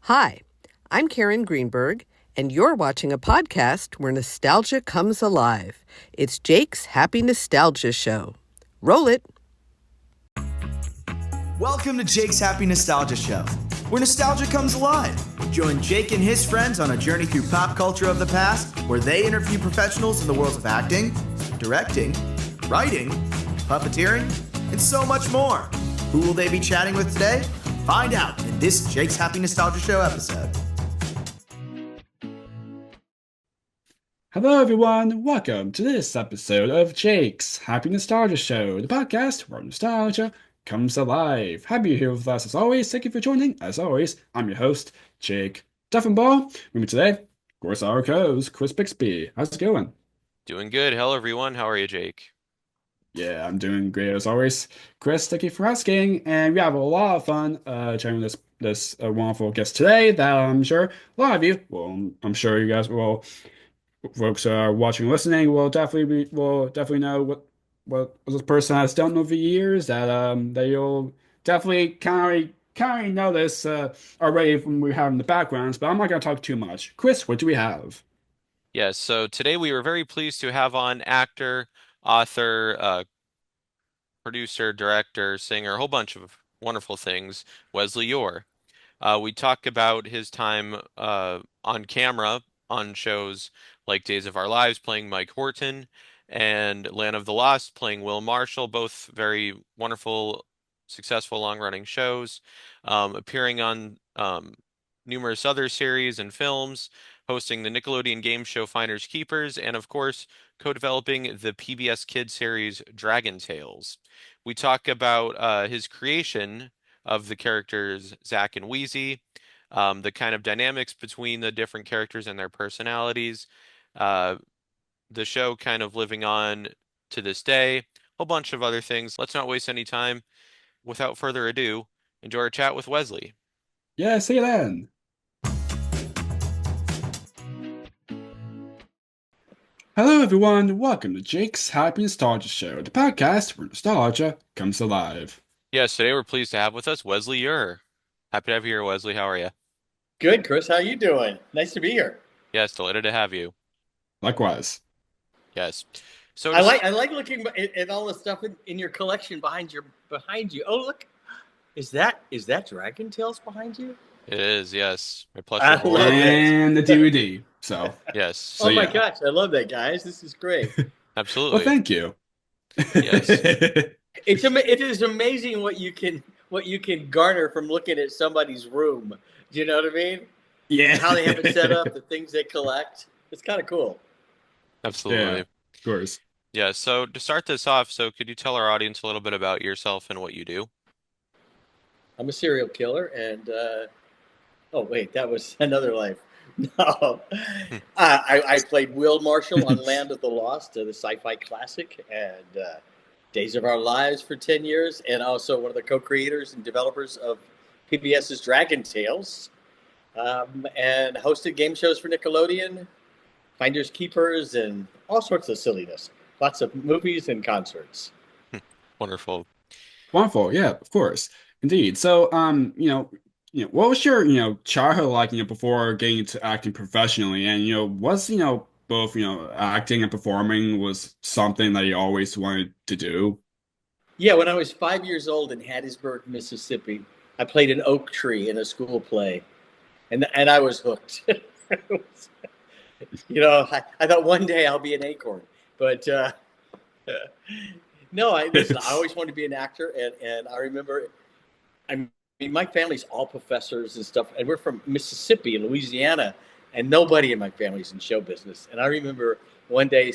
Hi, I'm Karen Greenberg, and you're watching a podcast where nostalgia comes alive. It's Jake's Happy Nostalgia Show. Roll it. Welcome to Jake's Happy Nostalgia Show, where nostalgia comes alive. Join Jake and his friends on a journey through pop culture of the past, where they interview professionals in the worlds of acting, directing, writing, puppeteering, and so much more. Who will they be chatting with today? Find out in this Jake's Happy Nostalgia Show episode. Hello everyone, welcome to this episode of Jake's Happy Nostalgia Show, the podcast where nostalgia comes alive. Happy you're here with us as always. Thank you for joining. As always, I'm your host, Jake Duffenbaugh. With me today, of course, our co-host, Chris Bixby. How's it going? Doing good. Hello, everyone. How are you, Jake? Yeah, I'm doing great as always. Chris, thank you for asking. And we have a lot of fun chatting with this wonderful guest today that I'm sure a lot of you, well, I'm sure you guys will, folks who are watching and listening will definitely know what this person has done over the years that you'll definitely kind of notice already from we have in the backgrounds, but I'm not going to talk too much. Chris, what do we have? Yes, so today we were very pleased to have on actor, author, producer, director, singer, a whole bunch of wonderful things, Wesley Eure. We talk about his time on camera on shows like Days of Our Lives playing Mike Horton and Land of the Lost playing Will Marshall, both very wonderful, successful, long-running shows, appearing on numerous other series and films, hosting the Nickelodeon game show Finders Keepers, and of course, co-developing the PBS Kids series Dragon Tales. We talk about his creation of the characters Zack and Wheezy, the kind of dynamics between the different characters and their personalities, the show kind of living on to this day, a whole bunch of other things. Let's not waste any time. Without further ado, enjoy our chat with Wesley. Yeah, see you then. Hello everyone, welcome to Jake's Happy Nostalgia Show, the podcast where nostalgia comes alive. Yes, today we're pleased to have with us Wesley Eure. Happy to have you here, Wesley. How are you? Good, Chris. How you doing? Nice to be here. Yes, delighted to have you. Likewise. Yes. So I like looking at all the stuff in your collection behind you. Oh, look. Is that Dragon Tales behind you? It is, yes. My plush I love and the DVD. So yes. So, oh my gosh, I love that, guys. This is great. Absolutely. well, thank you. Yes. It is amazing what you can garner from looking at somebody's room. Do you know what I mean? Yeah. How they have it set up, the things they collect. It's kind of cool. Absolutely. Yeah, of course. Yeah, so to start this off, so could you tell our audience a little bit about yourself and what you do? I'm a serial killer, and oh wait, that was another life. No, I played Will Marshall on Land of the Lost, the sci-fi classic, and Days of Our Lives for 10 years, and also one of the co-creators and developers of PBS's Dragon Tales, and hosted game shows for Nickelodeon, Finders Keepers, and all sorts of silliness. Lots of movies and concerts. Wonderful. Wonderful. Yeah, of course. Indeed. So, what was your, childhood like, before getting into acting professionally? And, was, both, acting and performing was something that you always wanted to do? Yeah, when I was 5 years old in Hattiesburg, Mississippi, I played an oak tree in a school play, and I was hooked. I thought one day I'll be an acorn, but no. I always wanted to be an actor, and I remember, my family's all professors and stuff, and we're from Mississippi and Louisiana, and nobody in my family's in show business. And I remember one day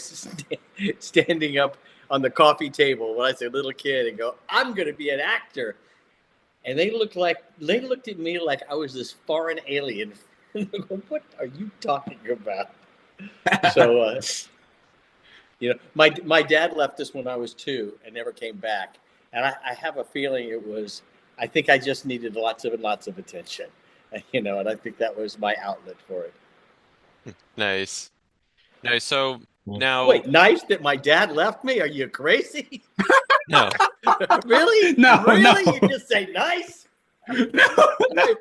standing up on the coffee table when I was a little kid and go, "I'm going to be an actor." And they looked at me like I was this foreign alien. What are you talking about? So, my dad left us when I was 2 and never came back. And I have a feeling I think I just needed lots of attention, and I think that was my outlet for it. Nice. Nice. So now, Wait, nice that my dad left me? Are you crazy? no. Really? No, really? no. You just say nice? No.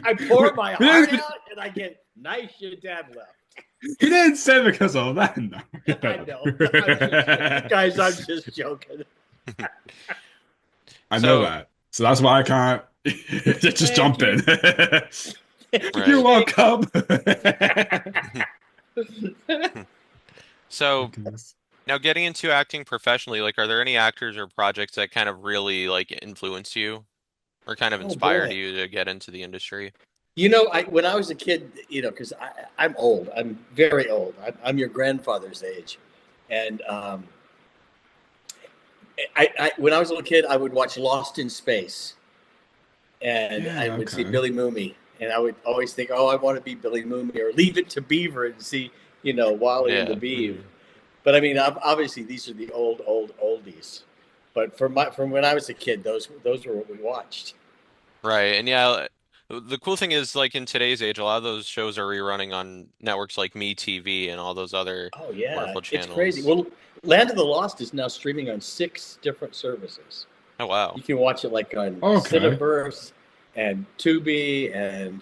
I pour my heart out, and I get nice your dad left. He didn't say because of that. No. I know. Guys, I'm just joking. I know So, that. So that's why I can't just jump in. You're right. welcome. So Goodness. now getting into acting professionally, like, are there any actors or projects that kind of really like influence you or kind of Oh inspired boy. you to get into the industry? You know, when I was a kid, you know, because I'm old. I'm very old. I'm your grandfather's age, and when I was a little kid, I would watch Lost in Space, and I Yeah, would see okay. Billy Mooney, and I would always think, oh, I want to be Billy Mooney, or Leave It to Beaver and see, you know, Wally and the Yeah. Beaver. But I mean, obviously, these are the old oldies. But from when I was a kid, those were what we watched. Right. And yeah, the cool thing is like in today's age, a lot of those shows are rerunning on networks like MeTV and all those other Oh yeah, wonderful it's crazy. channels. Well, Land of the Lost is now streaming on 6 different services. Oh wow. You can watch it like on Okay. Cineverse and Tubi, and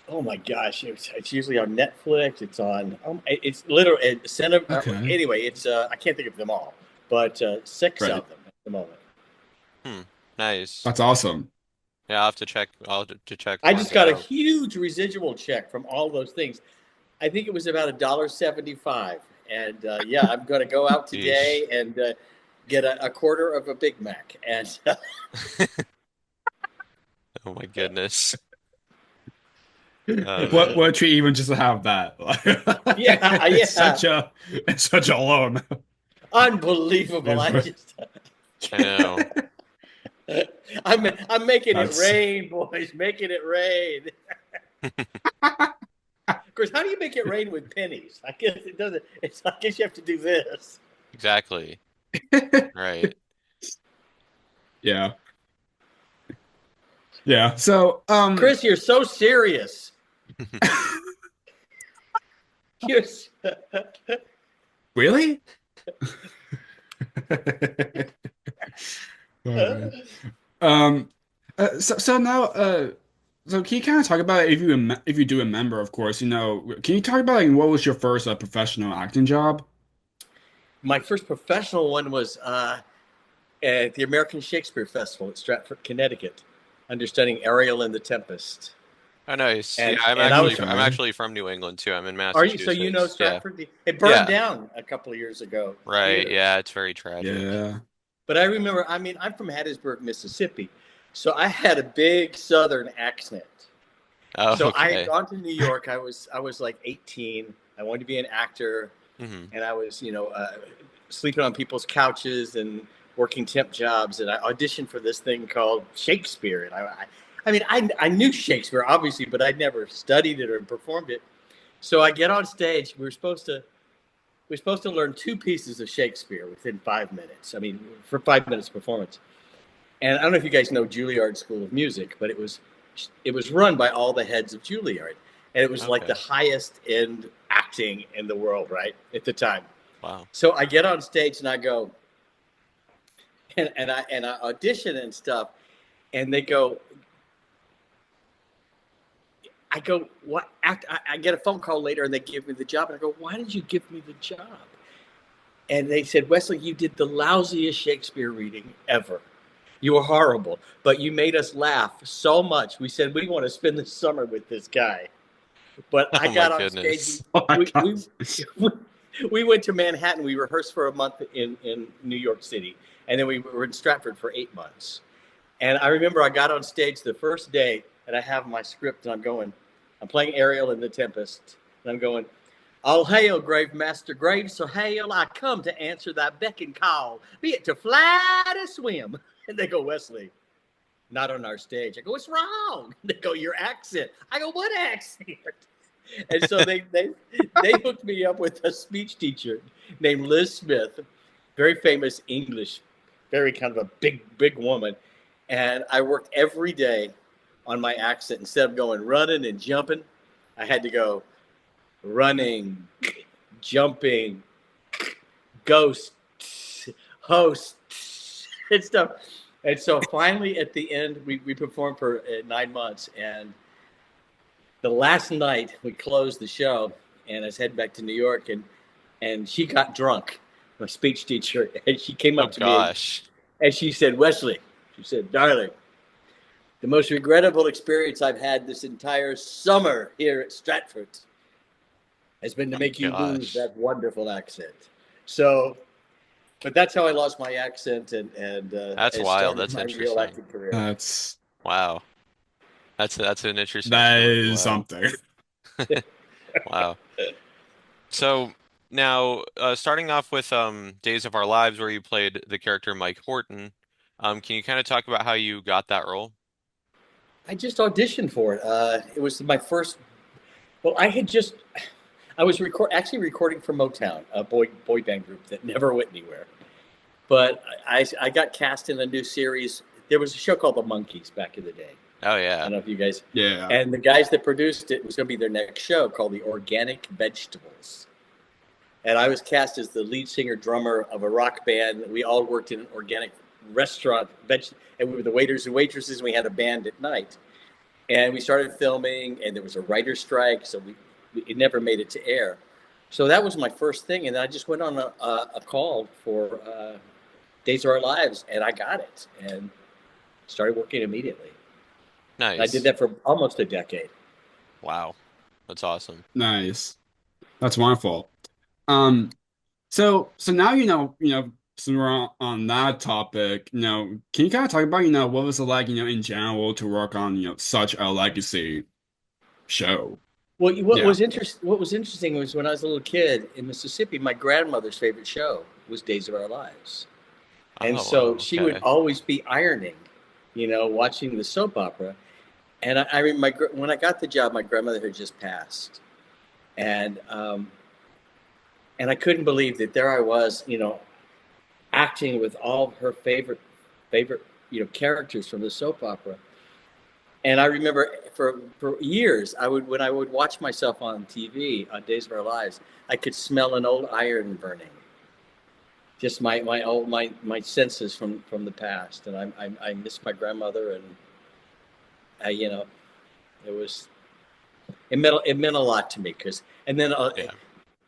oh my gosh, it's usually on Netflix. It's on it's literally Okay. anyway. It's I can't think of them all, but 6 Right. of them at the moment. Nice. That's awesome. Yeah, I'll have to check. I'll have to check I one of just those got a out. huge residual check from all those things. I think it was about $1.75, and yeah, I'm going to go out Yeesh. today and get a quarter of a Big Mac, and Oh my goodness. Oh What man. a treat even just to have that. yeah, It's yeah, such a low amount. unbelievable. I just I know. I'm making it That's rain, boys, making it rain. Of course, how do you make it rain with pennies? I guess it doesn't. I guess you have to do this. Exactly. Right. yeah. Yeah. So Chris, you're so serious. You're. really? Oh, man. Um so now so can you kind of talk about if you do remember, of course, you know, can you talk about like what was your first professional acting job? My first professional one was at the American Shakespeare Festival at Stratford, Connecticut, understudying Ariel in the Tempest. Oh, nice. Yeah, And I was. I'm Okay. actually from New England too. I'm in Are you? So you know Massachusetts. Yeah. Stratford? It burned Yeah. down a couple of years ago. The Right. theater. Yeah, it's very tragic. Yeah. But I remember. I mean, I'm from Hattiesburg, Mississippi, so I had a big Southern accent. Oh, So I had okay. gone to New York. I was like 18. I wanted to be an actor, Hmm. and I was, you know, sleeping on people's couches and working temp jobs. And I auditioned for this thing called Shakespeare. And I knew Shakespeare obviously, but I'd never studied it or performed it. So I get on stage. We're supposed to learn 2 pieces of Shakespeare within 5 minutes. I mean, for 5 minutes performance. And I don't know if you guys know Juilliard School of Music, but it was run by all the heads of Juilliard, and it was like the Okay. highest end acting in the world, right, at the time. Wow. So I get on stage and I go, and I audition and stuff, and they go, I go, what act? I get a phone call later, and they give me the job, and I go, why did you give me the job? And they said, Wesley, you did the lousiest Shakespeare reading ever. You were horrible, but you made us laugh so much. We said we want to spend the summer with this guy. But I Oh my got on stage. goodness. Oh my We, God. we went to Manhattan. We rehearsed for a month in New York City, and then we were in Stratford for 8 months. And I remember I got on stage the first day, and I have my script, and I'm playing Ariel in the Tempest, and I'm going, all hail, grave master, grave so hail, I come to answer thy beck and call, be it to fly to swim. And they go, Wesley, not on our stage. I go, what's wrong? They go, your accent. I go, what accent? And so they hooked me up with a speech teacher named Liz Smith, very famous English, very kind of a big woman. And I worked every day on my accent. Instead of going running and jumping, I had to go running, jumping, ghost, host, and stuff. And so finally, at the end, we performed for 9 months, and the last night we closed the show, and I was heading back to New York, and she got drunk, my speech teacher, and she came Oh up to me gosh. and she said, Wesley, she said, darling, the most regrettable experience I've had this entire summer here at Stratford has been to Oh make you lose gosh. that wonderful accent. So, but that's how I lost my accent and That's it wild. started That's my real interesting. acting career. That's Wow. That's an interesting that story. is Wow. something. Wow. So now, starting off with Days of Our Lives, where you played the character Mike Horton, can you kind of talk about how you got that role? I just auditioned for it. It was my first. Well, I was actually recording for Motown, a boy band group that never went anywhere. But I got cast in a new series. There was a show called The Monkees back in the day. Oh I yeah. don't know if you guys. Yeah. And the guys that produced it was going to be their next show called The Organic Vegetables. And I was cast as the lead singer drummer of a rock band. We all worked in an organic restaurant, and we were the waiters and waitresses. And we had a band at night, and we started filming. And there was a writer's strike, so it never made it to air. So that was my first thing, and then I just went on a call for Days of Our Lives, and I got it, and started working immediately. And I did Nice. that for almost a decade. Wow. That's awesome. Nice. That's wonderful. Um, so now since we're on that topic, can you kind of talk about, what was it like, in general to work on, such a legacy show? Well, Yeah. what was interesting was when I was a little kid in Mississippi, my grandmother's favorite show was Days of Our Lives. And Oh so wow. she would Okay. always be ironing, watching the soap opera. And I remember when I got the job, my grandmother had just passed, and and I couldn't believe that there I was, acting with all of her favorite characters from the soap opera. And I remember for years, when I would watch myself on TV on Days of Our Lives, I could smell an old iron burning. Just my senses from the past, and I miss my grandmother, and I it was it meant a lot to me because and then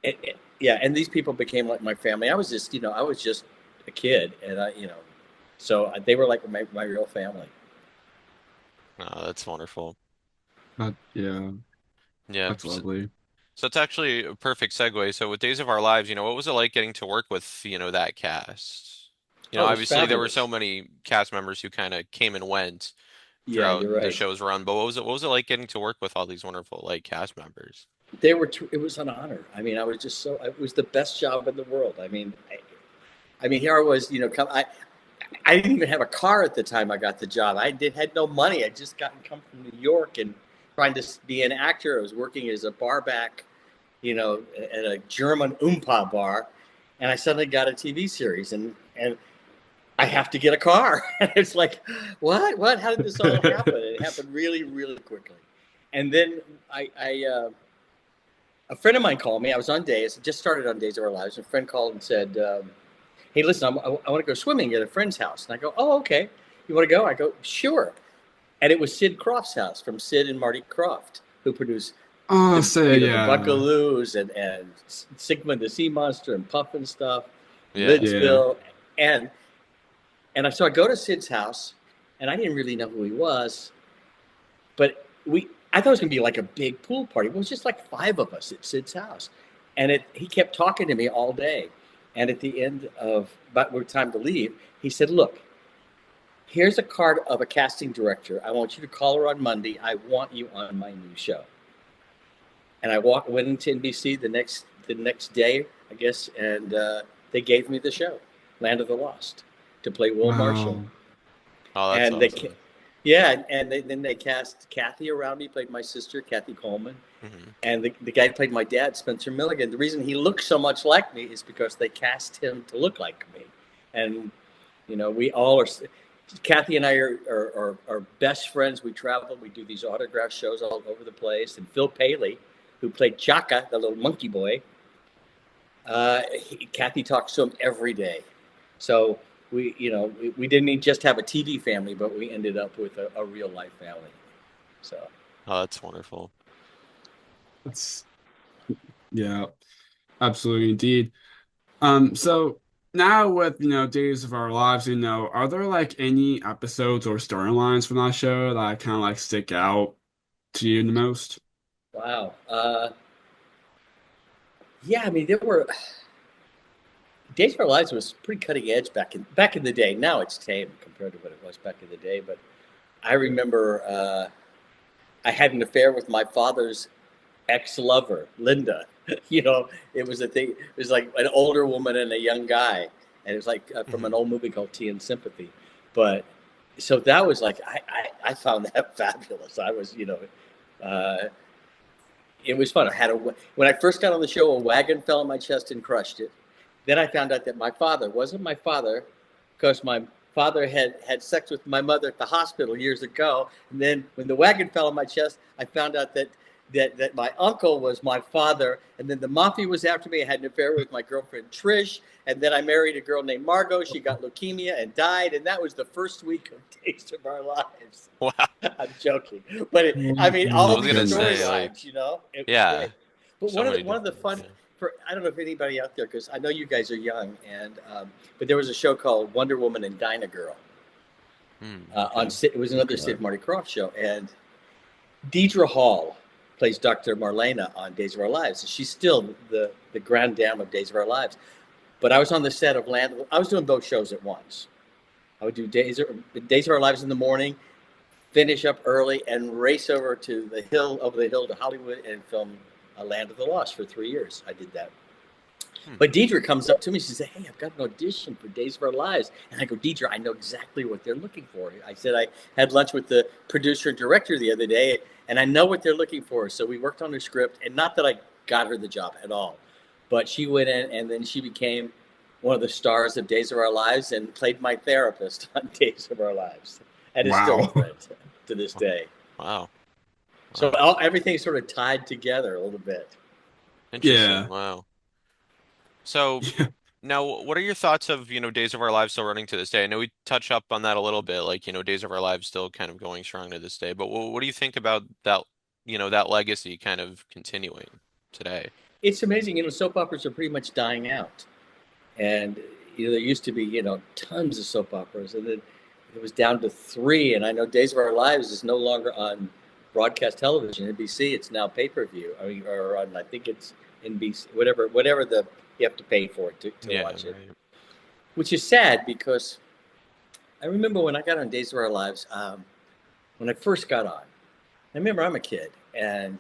Yeah. yeah, and these people became like my family. I was just a kid, and so they were like my real family. Oh, that's wonderful. Yeah, Yeah. that's lovely. So it's actually a perfect segue. So with Days of Our Lives, what was it like getting to work with, that cast? Oh, it was Obviously there were so fabulous. many cast members who kind of came and went Yeah, throughout you're the right. show's run, but what was it like getting to work with all these wonderful like cast members? It was an honor. I mean, I was just so. It was the best job in the world. I mean, here I was. I didn't even have a car at the time I got the job. Had no money. I just come from New York and trying to be an actor. I was working as a barback, at a German Oompa bar, and I suddenly got a TV series, and I have to get a car. And it's like, what? What? How did this all happen? It happened really, really quickly. And then a friend of mine called me. I was on Days, just started on Days of Our Lives. And a friend called and said, "Hey, listen, I want to go swimming at a friend's house." And I go, "Oh, okay. You want to go?" I go, "Sure." And it was Sid Kroffts' house from Sid and Marty Krofft, who produced Oh, the so the yeah, Buckaloos and Sigmund the Sea Monster and Puff and stuff, Yeah. yeah. Lidsville, and so I go to Sid's house, and I didn't really know who he was, but I thought it was gonna be like a big pool party. It was just like five of us at Sid's house, and he kept talking to me all day, and at the end of about we time to leave, he said, "Look, here's a card of a casting director. I want you to call her on Monday. I want you on my new show." And I went into NBC the next day, I guess, and they gave me the show, Land of the Lost, to play Will Marshall. Wow. Oh, that's And awesome. yeah, and then they cast Kathy around me, played my sister, Kathy Coleman, Hmm. and the guy who played my dad, Spencer Milligan. The reason he looks so much like me is because they cast him to look like me, and we all are. Kathy and I are best friends. We travel. We do these autograph shows all over the place. And Phil Paley, who played Chaka, the little monkey boy, Kathy talks to him every day. So we didn't just have a TV family, but we ended up with a real life family. So Oh, that's wonderful. It's yeah, absolutely indeed. So now with Days of Our Lives, are there like any episodes or storylines from that show that kind of like stick out to you the most? wow. Yeah, I mean, there were Days of Our Lives was pretty cutting edge back in the day. Now it's tame compared to what it was back in the day. But I remember I had an affair with my father's ex-lover, Linda. It was a thing. It was like an older woman and a young guy, and it was like from Hmm. an old movie called Tea and Sympathy. But so that was like I found that fabulous. I was uh, it was fun. When I first got on the show, a wagon fell on my chest and crushed it. Then I found out that my father wasn't my father because my father had sex with my mother at the hospital years ago. And then when the wagon fell on my chest, I found out that my uncle was my father. And then the mafia was after me. I had an affair with my girlfriend Trish. And then I married a girl named Margot. She got leukemia and died. And that was the first week of Taste of Our Lives. Wow. I'm joking, but Oh I mean, my all I was these gonna say, goodness. like, storylines, it was yeah, great. But so many one of the different. fun Yeah. I don't know if anybody out there, because I know you guys are young, and but there was a show called Wonder Woman and Dinah Girl on Okay. It was another Okay. Sid Marty Krofft show, and Deidre Hall plays Dr. Marlena on Days of Our Lives, and she's still the grand dame of Days of Our Lives. But I was on the set of Land. I was doing both shows at once. I would do Days of Our Lives in the morning, finish up early, and race over the hill to Hollywood and film Land of the Lost for 3 years. I did that. Hmm. But Deidre comes up to me. She said, "Hey, I've got an audition for Days of Our Lives." And I go, "Deidre, I know exactly what they're looking for." I said, "I had lunch with the producer and director the other day, and I know what they're looking for." So we worked on her script, and not that I got her the job at all, but she went in, and then she became one of the stars of Days of Our Lives and played my therapist on Days of Our Lives, and is still a Wow. friend to this day. Wow. So Wow. everything's sort of tied together a little bit. Interesting. Yeah. Wow. So Yeah. now, what are your thoughts of, Days of Our Lives still running to this day? I know we touch up on that a little bit, like, Days of Our Lives still kind of going strong to this day. But what do you think about that, that legacy kind of continuing today? It's amazing, soap operas are pretty much dying out. And there used to be tons of soap operas, and then it was down to three. And I know Days of Our Lives is no longer on broadcast television, NBC. It's now pay-per-view. I mean, or on, I think it's NBC, whatever you have to pay for it to Yeah, watch it, right. which is sad because I remember when I got on Days of Our Lives, when I first got on. I remember I'm a kid, and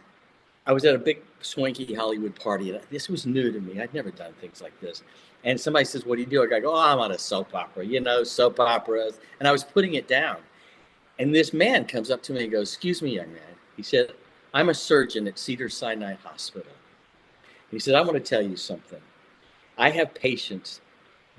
I was at a big swanky Hollywood party, and this was new to me. I'd never done things like this. And somebody says, "What do you do?" I go, "Oh, I'm on a soap opera, soap operas." And I was putting it down. And this man comes up to me and goes, "Excuse me, young man." He said, "I'm a surgeon at Cedars-Sinai Hospital." He said, "I want to tell you something. I have patients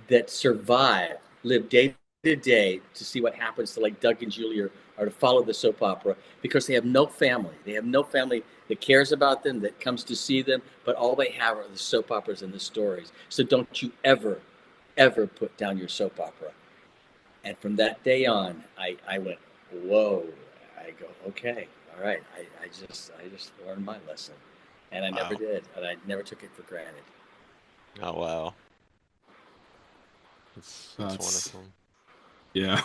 that survive, live day to day to see what happens to like Doug and Julie or to follow the soap opera because they have no family. They have no family that cares about them, that comes to see them, but all they have are the soap operas and the stories. So don't you ever, ever put down your soap opera." And from that day on, I went, whoa. I go, okay, all right. I just learned my lesson. And I never Wow. did. And I never took it for granted. Oh, wow. That's That's wonderful. yeah.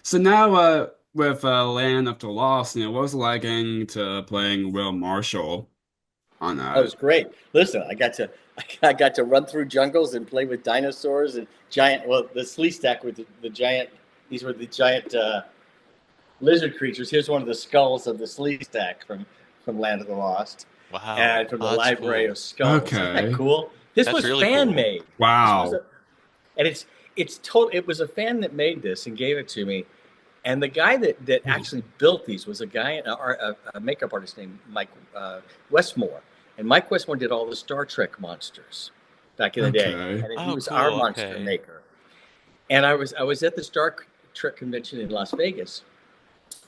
So now with Land of the Lost, what was it like getting to playing Will Marshall on That was that? great. Listen, I got to run through jungles and play with dinosaurs and giant. Well, the slee stack with the giant. These were the giant lizard creatures. Here's one of the skulls of the slee stack from Land of the Lost, Wow. and from the Oh, that's Library cool. of Skulls. Isn't that Okay. cool? This That's was really fan cool. made. This was Wow. a, and it's total. It was a fan that made this and gave it to me. And the guy that actually built these was a guy, a makeup artist named Mike Westmore. And Mike Westmore did all the Star Trek monsters back in the day, Okay. and he Oh, was our cool. monster Okay. maker. And I was at the Star Trek convention in Las Vegas,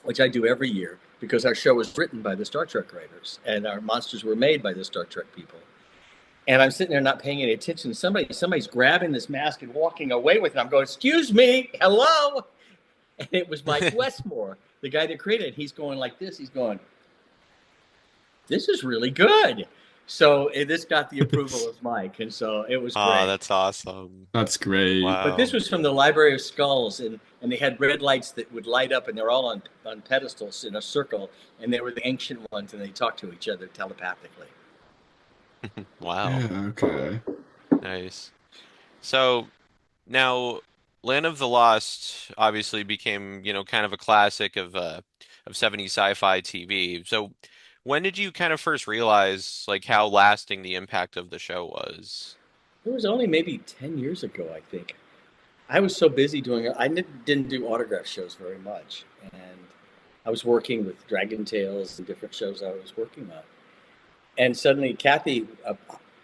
which I do every year because our show was written by the Star Trek writers, and our monsters were made by the Star Trek people. And I'm sitting there not paying any attention. Somebody's grabbing this mask and walking away with it. I'm going, excuse me, hello. And it was Mike Westmore, the guy that created it. He's going like this. He's going, this is really good. So this got the approval of Mike. And so it was Oh, great. that's awesome. That's great. But this Wow. was from the Library of Skulls, and they had red lights that would light up, and they're all on pedestals in a circle, and they were the ancient ones, and they talked to each other telepathically. Wow. Yeah, okay. Nice. So now Land of the Lost obviously became, kind of a classic of 70s sci-fi TV. So when did you kind of first realize like how lasting the impact of the show was? It was only maybe 10 years ago, I think. I was so busy doing it. I didn't do autograph shows very much, and I was working with Dragon Tales and different shows I was working on. And suddenly, Kathy,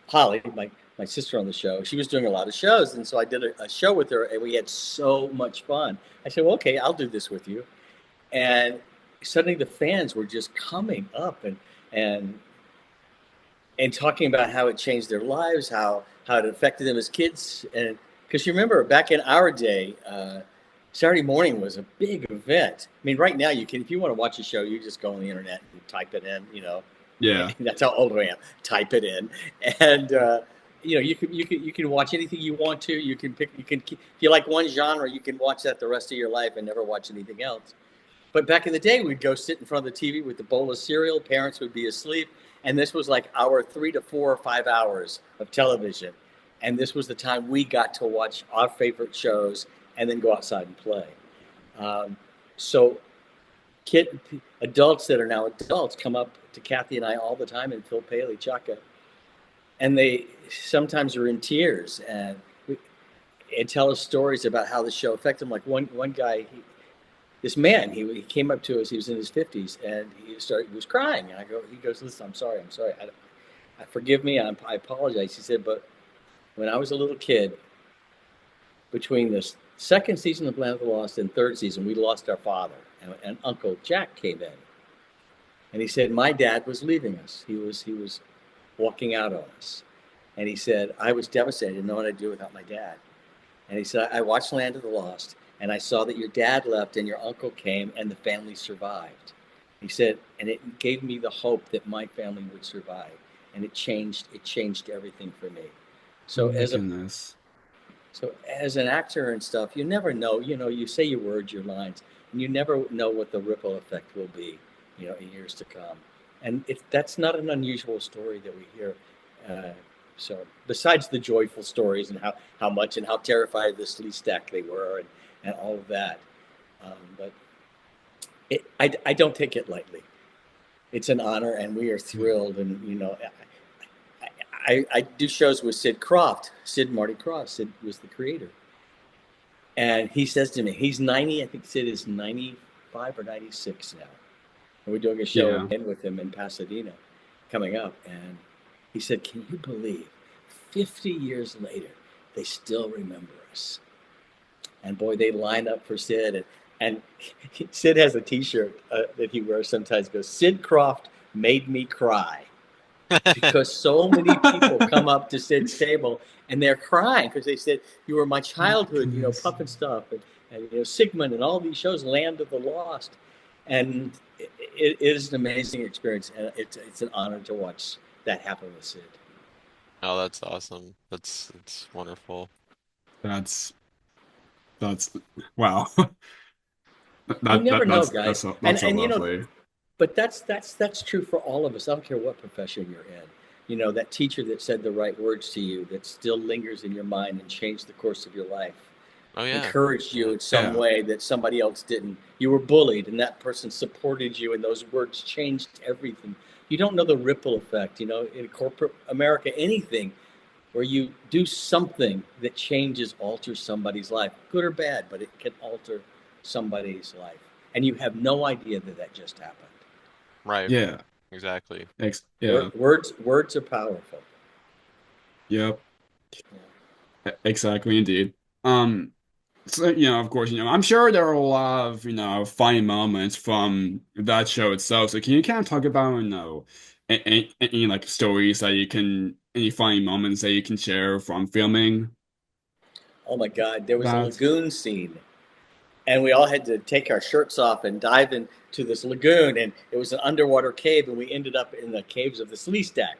Holly, my sister on the show, she was doing a lot of shows, and so I did a show with her, and we had so much fun. I said, "Well, okay, I'll do this with you." And suddenly, the fans were just coming up and and talking about how it changed their lives, how it affected them as kids, and because you remember back in our day, Saturday morning was a big event. I mean, right now you can, if you want to watch a show, you just go on the internet and type it in. Yeah. That's how old I am. Type it in, and you can watch anything you want to. You can pick. If you like one genre, you can watch that the rest of your life and never watch anything else. But back in the day, we'd go sit in front of the TV with a bowl of cereal. Parents would be asleep. And this was like our 3 to 4 or 5 hours of television. And this was the time we got to watch our favorite shows and then go outside and play. So adults that are now adults come up to Kathy and I all the time, and Phil Paley, Chaka, and they sometimes are in tears and tell us stories about how the show affected them. Like one guy, this man, he came up to us. He was in his 50s, and he was crying. And he goes, listen, I'm sorry. I forgive me. I apologize. He said, but when I was a little kid, between the second season of Land of the Lost and third season, we lost our father, and Uncle Jack came in, and he said my dad was leaving us. He was walking out on us, and he said I was devastated. I didn't know what I'd do without my dad. And he said I watched Land of the Lost, and I saw that your dad left and your uncle came and the family survived. He said, and it gave me the hope that my family would survive. And it changed everything for me. So Oh my as a goodness. so as an actor and stuff, you never know, you say your words, your lines, and you never know what the ripple effect will be, in years to come. And that's not an unusual story that we hear. So besides the joyful stories and how much and how terrified of the sleaze stack they were and all of that. But I don't take it lightly. It's an honor, and we are thrilled. And I do shows with Marty Krofft. Sid was the creator, and he says to me, he's 90. I think Sid is 95 or 96 now, and we're doing a show Yeah. again with him in Pasadena coming up. And he said, "Can you believe 50 years later they still remember us?" And boy, they line up for Sid. And Sid has a T-shirt that he wears sometimes. It goes, "Sid Kroft made me cry," because so many people come up to Sid's table and they're crying because they said, "You were my childhood, Goodness. Puff and Stuff, and Sigmund, and all these shows, Land of the Lost." And it is an amazing experience, and it's an honor to watch that happen with Sid. Oh, that's awesome. That's wonderful. That's that's wow. You That never that know, that's guys, that's so, and that's so and lovely. but that's true for all of us. I don't care what profession you're in. That teacher that said the right words to you that still lingers in your mind and changed the course of your life, Oh yeah. encouraged you Yeah. in some Yeah. way that somebody else didn't. You were bullied, and that person supported you, and those words changed everything. You don't know the ripple effect, in corporate America, anything where you do something that alters somebody's life, good or bad, but it can alter somebody's life. And you have no idea that just happened. Right. Yeah. Exactly. Yeah. Words are powerful. Yep. Yeah. Exactly indeed. So, of course, I'm sure there are a lot of, funny moments from that show itself. So can you kind of talk about, any like stories that you can any funny moments that you can share from filming Oh my God, there was a that? lagoon scene, and we all had to take our shirts off and dive into this lagoon, and it was an underwater cave, and we ended up in the caves of the Sleestack.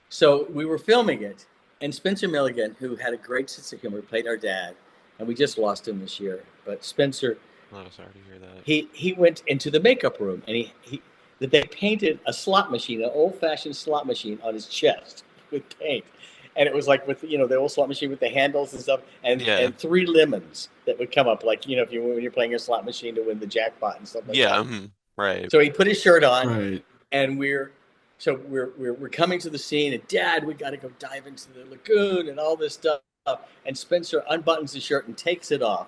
So we were filming it, and Spencer Milligan, who had a great sense of humor, played our dad, and we just lost him this year. But Spencer, Oh, sorry to hear that. he went into the makeup room, and he that they painted a slot machine, an old fashioned slot machine, on his chest with paint, and it was like with the old slot machine with the handles and stuff, Yeah. and three lemons that would come up, like if you when you're playing a slot machine to win the jackpot and stuff like Yeah. that. Right. So he put his shirt on, Right. and we're coming to the scene, and Dad, we got to go dive into the lagoon and all this stuff. And Spencer unbuttons his shirt and takes it off.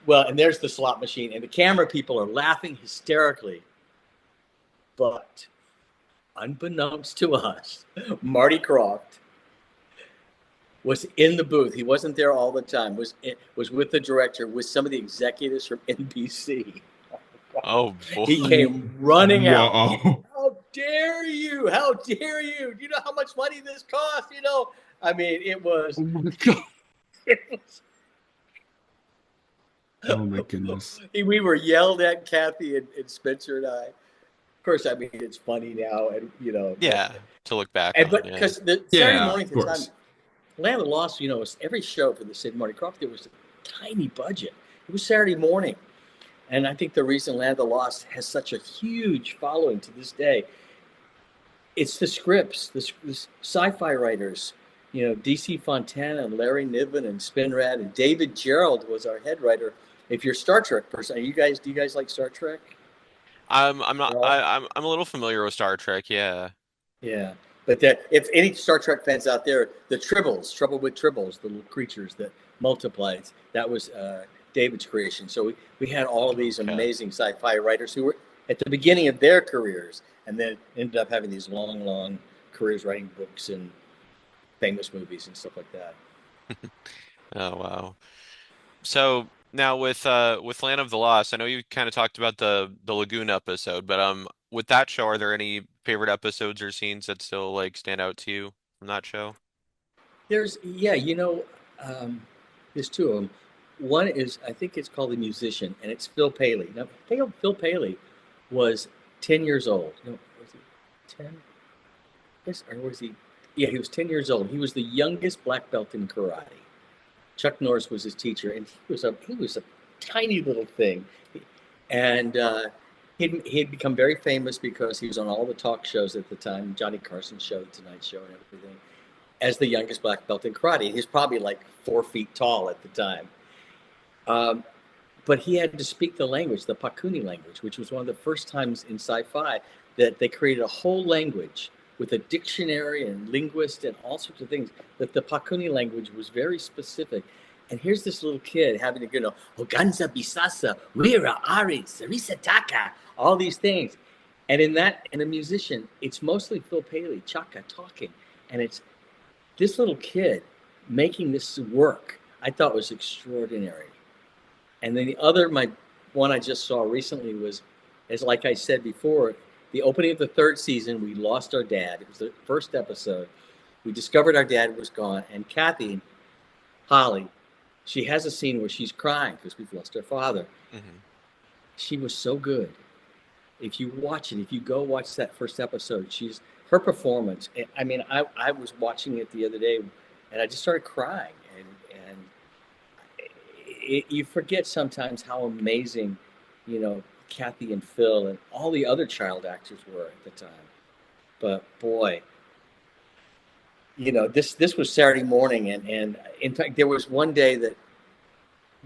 Well, and there's the slot machine, and the camera people are laughing hysterically. But unbeknownst to us, Marty Kroft was in the booth. He wasn't there all the time. Was with the director, with some of the executives from NBC. Oh boy. He came running out. Whoa. How dare you? How dare you? Do you know how much money this cost? I mean, it was. Oh my God. It was Oh my goodness. we were yelled at, Kathy and Spencer and I. Of course, I mean it's funny now, and Yeah. To look back and on. but Yeah. because the Saturday Yeah, morning of at the time, course. Land of the Lost, was every show for the Sid Marty Krofft. There was a tiny budget. It was Saturday morning, and I think the reason Land of the Lost has such a huge following to this day, it's the scripts, the sci-fi writers. DC Fontana and Larry Niven and Spinrad and David Gerald was our head writer. If you're a Star Trek person, do you guys like Star Trek I'm at not. all? I'm a little familiar with Star Trek. Yeah. Yeah, but if any Star Trek fans out there, the Tribbles, Trouble with Tribbles, the little creatures that multiplied, that was David's creation. So we had all of these Okay. amazing sci-fi writers who were at the beginning of their careers, and then ended up having these long, long careers writing books and famous movies and stuff like that. Oh wow. So now with Land of the Lost, I know you kind of talked about the lagoon episode, but with that show, are there any favorite episodes or scenes that still like stand out to you from that show? Yeah, um, there's two of them. One is, I think it's called The Musician, and it's Phil Paley. Now, Phil Paley was 10 years old. No, was he 10? Yes, or was he? Yeah, he was 10 years old. He was the youngest black belt in karate. Chuck Norris was his teacher, and he was a tiny little thing, and he'd become very famous because he was on all the talk shows at the time, Johnny Carson show, The Tonight Show, and everything, as the youngest black belt in karate. He's probably like 4 feet tall at the time. Um, but he had to speak the language, the Pakuni language, which was one of the first times in sci-fi that they created a whole language with a dictionary and linguist and all sorts of things. That the Pakuni language was very specific. And here's this little kid having to Oganza Bisasa, Wira Ari, Sarisa Taka, all these things. And in a musician, it's mostly Phil Paley, Chaka talking. And it's this little kid making this work, I thought was extraordinary. And then my one I just saw recently was, as like I said before, the opening of the third season, we lost our dad. It was the first episode. We discovered our dad was gone, and Kathy, Holly, she has a scene where she's crying because we've lost our father. Hmm. She was so good. If you go watch that first episode, her performance. I mean, I was watching it the other day, and I just started crying, and you forget sometimes how amazing, Kathy and Phil and all the other child actors were at the time. But boy, this was Saturday morning, and in fact, there was one day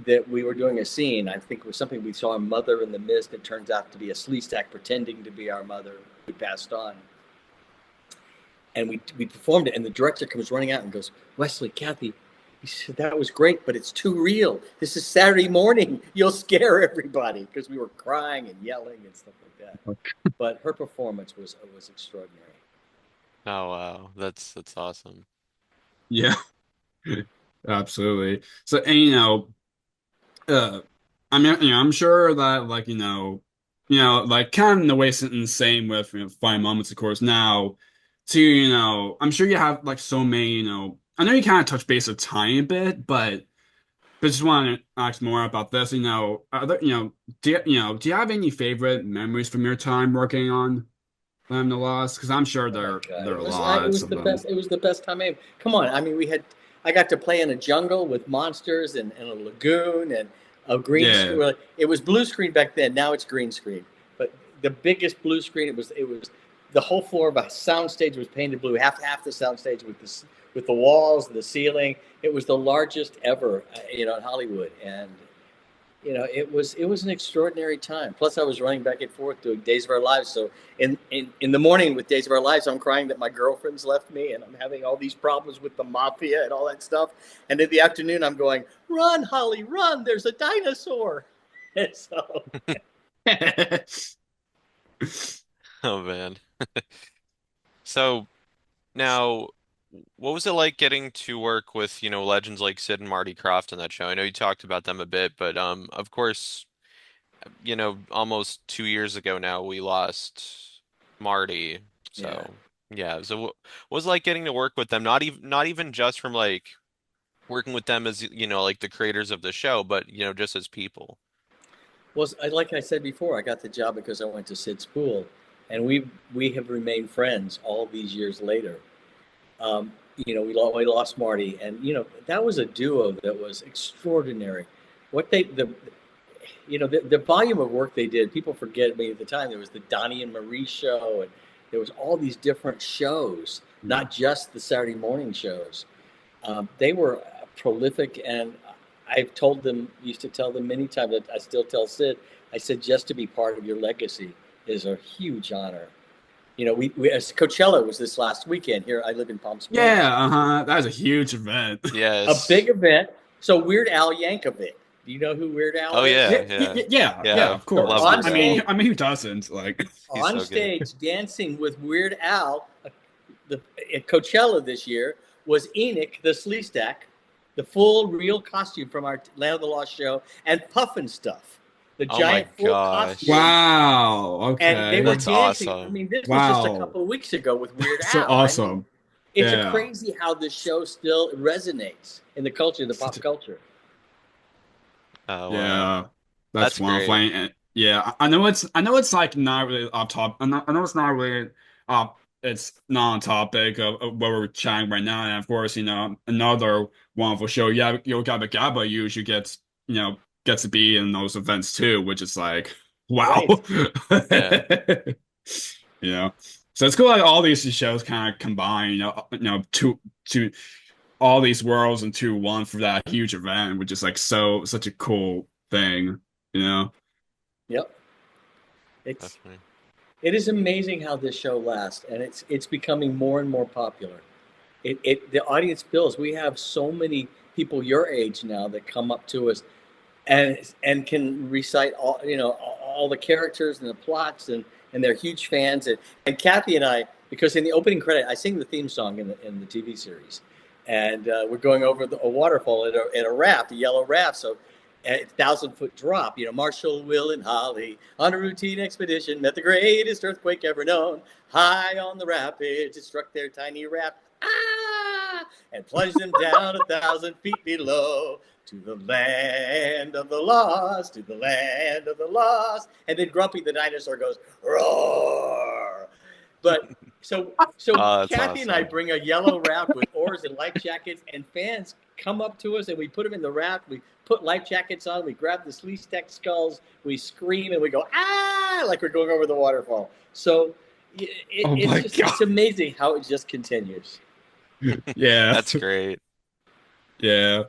that we were doing a scene. I think it was something we saw, a mother in the mist. It turns out to be a Sleestack pretending to be our mother who passed on. And we performed it, and the director comes running out and goes, "Wesley, Kathy," he said, "that was great, but it's too real. This is Saturday morning. You'll scare everybody," because we were crying and yelling and stuff like that. But her performance was extraordinary. Oh wow, that's awesome. Yeah, absolutely. So, and uh, I mean, I'm sure that like like kind of in the way it's the same with Fine Moments, of course. Now, So, I'm sure you have like so many, I know you kind of touch base a tiny bit, but just want to ask more about this. Do you have any favorite memories from your time working on Lamb the Lost? Because I'm sure Oh my there God, are it lots was of the them. best. It was the best time ever. Come on, I mean, I got to play in a jungle with monsters and a lagoon and a green screen. Yeah. Well, it was blue screen back then. Now it's green screen. But the biggest blue screen. It was the whole floor of a sound stage was painted blue. Half the sound stage with the walls, the ceiling. It was the largest ever, in Hollywood, and it was an extraordinary time. Plus, I was running back and forth doing Days of Our Lives. So in the morning with Days of Our Lives, I'm crying that my girlfriend's left me, and I'm having all these problems with the mafia and all that stuff. And in the afternoon, I'm going, "Run, Holly, run! There's a dinosaur!" And so Oh man. So now, what was it like getting to work with, legends like Sid and Marty Krofft on that show? I know you talked about them a bit, but of course, almost 2 years ago now we lost Marty. yeah. So yeah, so what was it like getting to work with them? Not even just from like working with them as like the creators of the show, but just as people. Well, like I said before, I got the job because I went to Sid's school, and we have remained friends all these years later. We lost Marty, and that was a duo that was extraordinary. What they the volume of work they did, people forget. I mean, at the time there was the Donnie and Marie show, and there was all these different shows, not just the Saturday morning shows. They were prolific, and I've told them, used to tell them many times, that I still tell Sid, I said, just to be part of your legacy is a huge honor. We as Coachella was this last weekend here. I live in Palm Springs. Yeah, That was a huge event. A Yes. big event. So Weird Al Yankovic. Do you know who Weird Al Oh is? yeah, Yeah, yeah. yeah, Yeah, of So course. love on Weird Al. stage, Who doesn't? Like, He's on so good. stage dancing with Weird Al, the at Coachella this year was Enoch the Sleestak, the full real costume from our Land of the Lost show, and Puffin Stuff, the Oh my giant full costume. gosh. wow, And they were okay, That's dancing. I awesome. mean, this was just a wow, couple of weeks ago with Weird so Al. I mean, awesome. it's a Yeah, crazy how this show still resonates in the culture, the such pop a, culture. Oh wow. yeah, that's That's wonderful. great. Yeah, I know it's like not really off top. I know it's not really it's not on topic of what we're chatting right now. And of course, another wonderful show. Yeah, Gabba Gabba usually gets to be in those events too, which is like wow. Right. Yeah. Yeah. So it's cool like all these shows kind of combine, to all these worlds into one for that huge event, which is like such a cool thing, you know? Yep. It's Definitely. it is amazing how this show lasts, and it's becoming more and more popular. The audience builds. We have so many people your age now that come up to us and can recite all the characters and the plots, and they're huge fans. And Kathy and I, because in the opening credit, I sing the theme song in the TV series, and we're going over a waterfall in a raft, a yellow raft. So at 1,000-foot drop, Marshall, Will, and Holly on a routine expedition met the greatest earthquake ever known. High on the rapids, it struck their tiny raft. And plunged them down 1,000 feet below to the land of the lost, to the land of the lost. And then Grumpy the dinosaur goes, roar. But so Oh, that's Kathy and I awesome. bring a yellow raft with oars and life jackets, and fans come up to us and we put them in the raft. We put life jackets on, we grab the Sleestak skulls, we scream and we go, like we're going over the waterfall. So Oh my it's God. amazing how it just continues. Yeah. That's great. Yeah.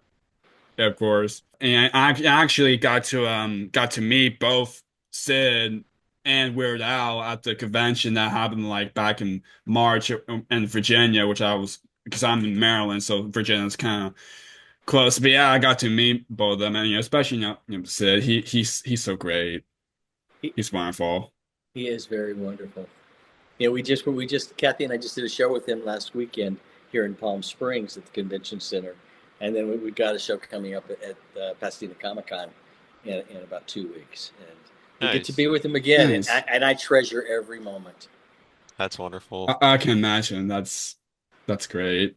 Yeah, of course. And I actually got to meet both Sid and Weird Al at the convention that happened like back in March in Virginia, which I was because I'm in Maryland, so Virginia's kind of close. But yeah, I got to meet both of them, and especially Sid. He's so great. He, He's wonderful. he is very wonderful. We just Kathy and I just did a show with him last weekend here in Palm Springs at the convention center, and then we got a show coming up at Pasadena Comic Con in about 2 weeks, and we get to Nice. be with him again, Nice. and I treasure every moment. That's wonderful. I can imagine. That's great.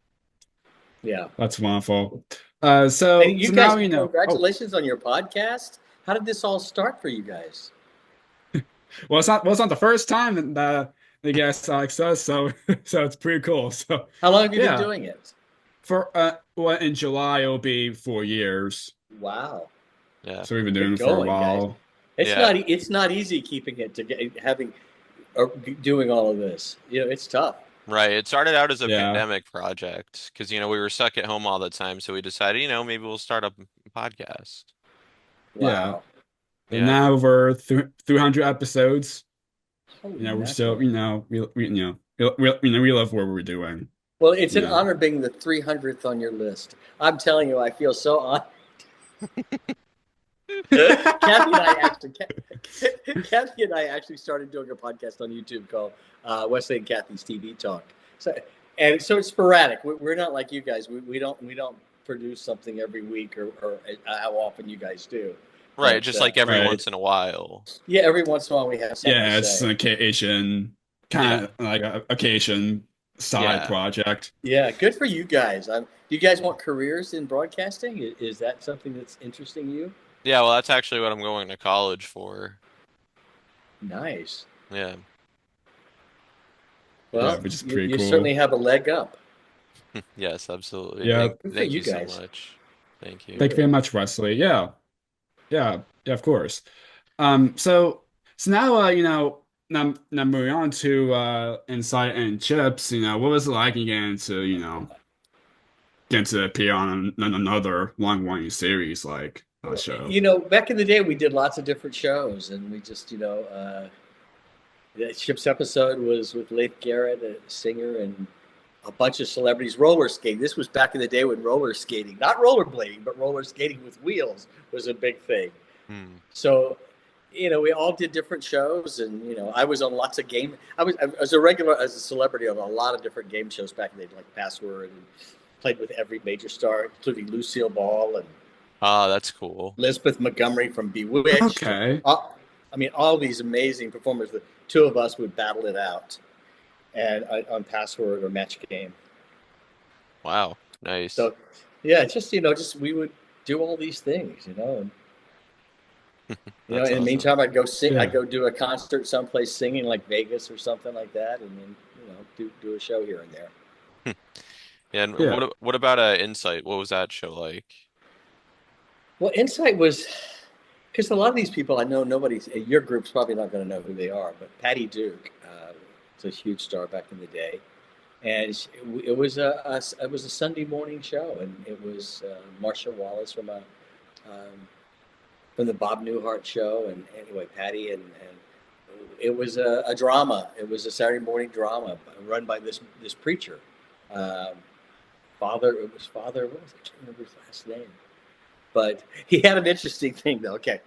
Yeah. That's wonderful. And you So guys, now you know. Oh, congratulations on your podcast. How did this all start for you guys? well, it's not the first time that the guest Alex does, so so it's pretty cool. So How long have you been yeah, doing it? for well, in July it'll be 4 years. Wow. Yeah. So we've been doing Good it for a going, guys. while. Yeah. It's not easy keeping it to having or doing all of this. It's tough. Right. It started out as a Yeah, pandemic project because, we were stuck at home all the time. So we decided, maybe we'll start a podcast. yeah. Wow. And Yeah. now over th 300 episodes. Holy We're still, mackerel. we love what we're doing. Well, it's You an know. honor being the 300th on your list. I'm telling you, I feel so honored. Kathy and I actually started doing a podcast on YouTube called Wesley and Kathy's TV Talk. So it's sporadic. We're not like you guys. We don't produce something every week or how often you guys do. Right. But Just like every Right. once in a while. yeah, every once in a while we have something to Yeah, it's say. an occasion, kind of like an occasion side Yeah. project. Yeah, good for you guys. Do you guys want careers in broadcasting? Is that something that's interesting you? Yeah. Well, that's actually what I'm going to college for. Nice. Yeah. Yeah, Well, which is pretty you cool. certainly have a leg up. Yes, absolutely. Yeah. Good for Thank you you so guys. much. Thank you. Thank you very much, Wesley. Yeah, yeah, of course. So now, now moving on to Insight and Chips. What was it like again to, get to appear on another long-running series like a show? Back in the day, we did lots of different shows, and we just, the Chips episode was with Leif Garrett, a singer, and a bunch of celebrities roller skating. This was back in the day when roller skating, not rollerblading, but roller skating with wheels was a big thing. Hmm. So, we all did different shows, and I was on lots of game. I was as a celebrity on a lot of different game shows back in the day, like Password, and played with every major star, including Lucille Ball and Ah, that's cool. Elizabeth Montgomery from Bewitched. Okay. All these amazing performers. The two of us would battle it out, and on Password or Match Game. Wow. Nice. So, yeah, just we would do all these things, And, That's in the awesome. meantime, I'd go sing. Yeah. I'd go do a concert someplace singing, like Vegas or something like that, and then do a show here and there. Yeah, and Yeah. what about Insight? What was that show like? Well, Insight was because a lot of these people I know. Your group's probably not going to know who they are, but Patty Duke was a huge star back in the day, and it was a Sunday morning show, and it was Marsha Wallace from the Bob Newhart show, and anyway, Patty and it was a drama. It was a Saturday morning drama run by this preacher. Father, what was I can't remember his last name. But he had an interesting thing, though. Okay,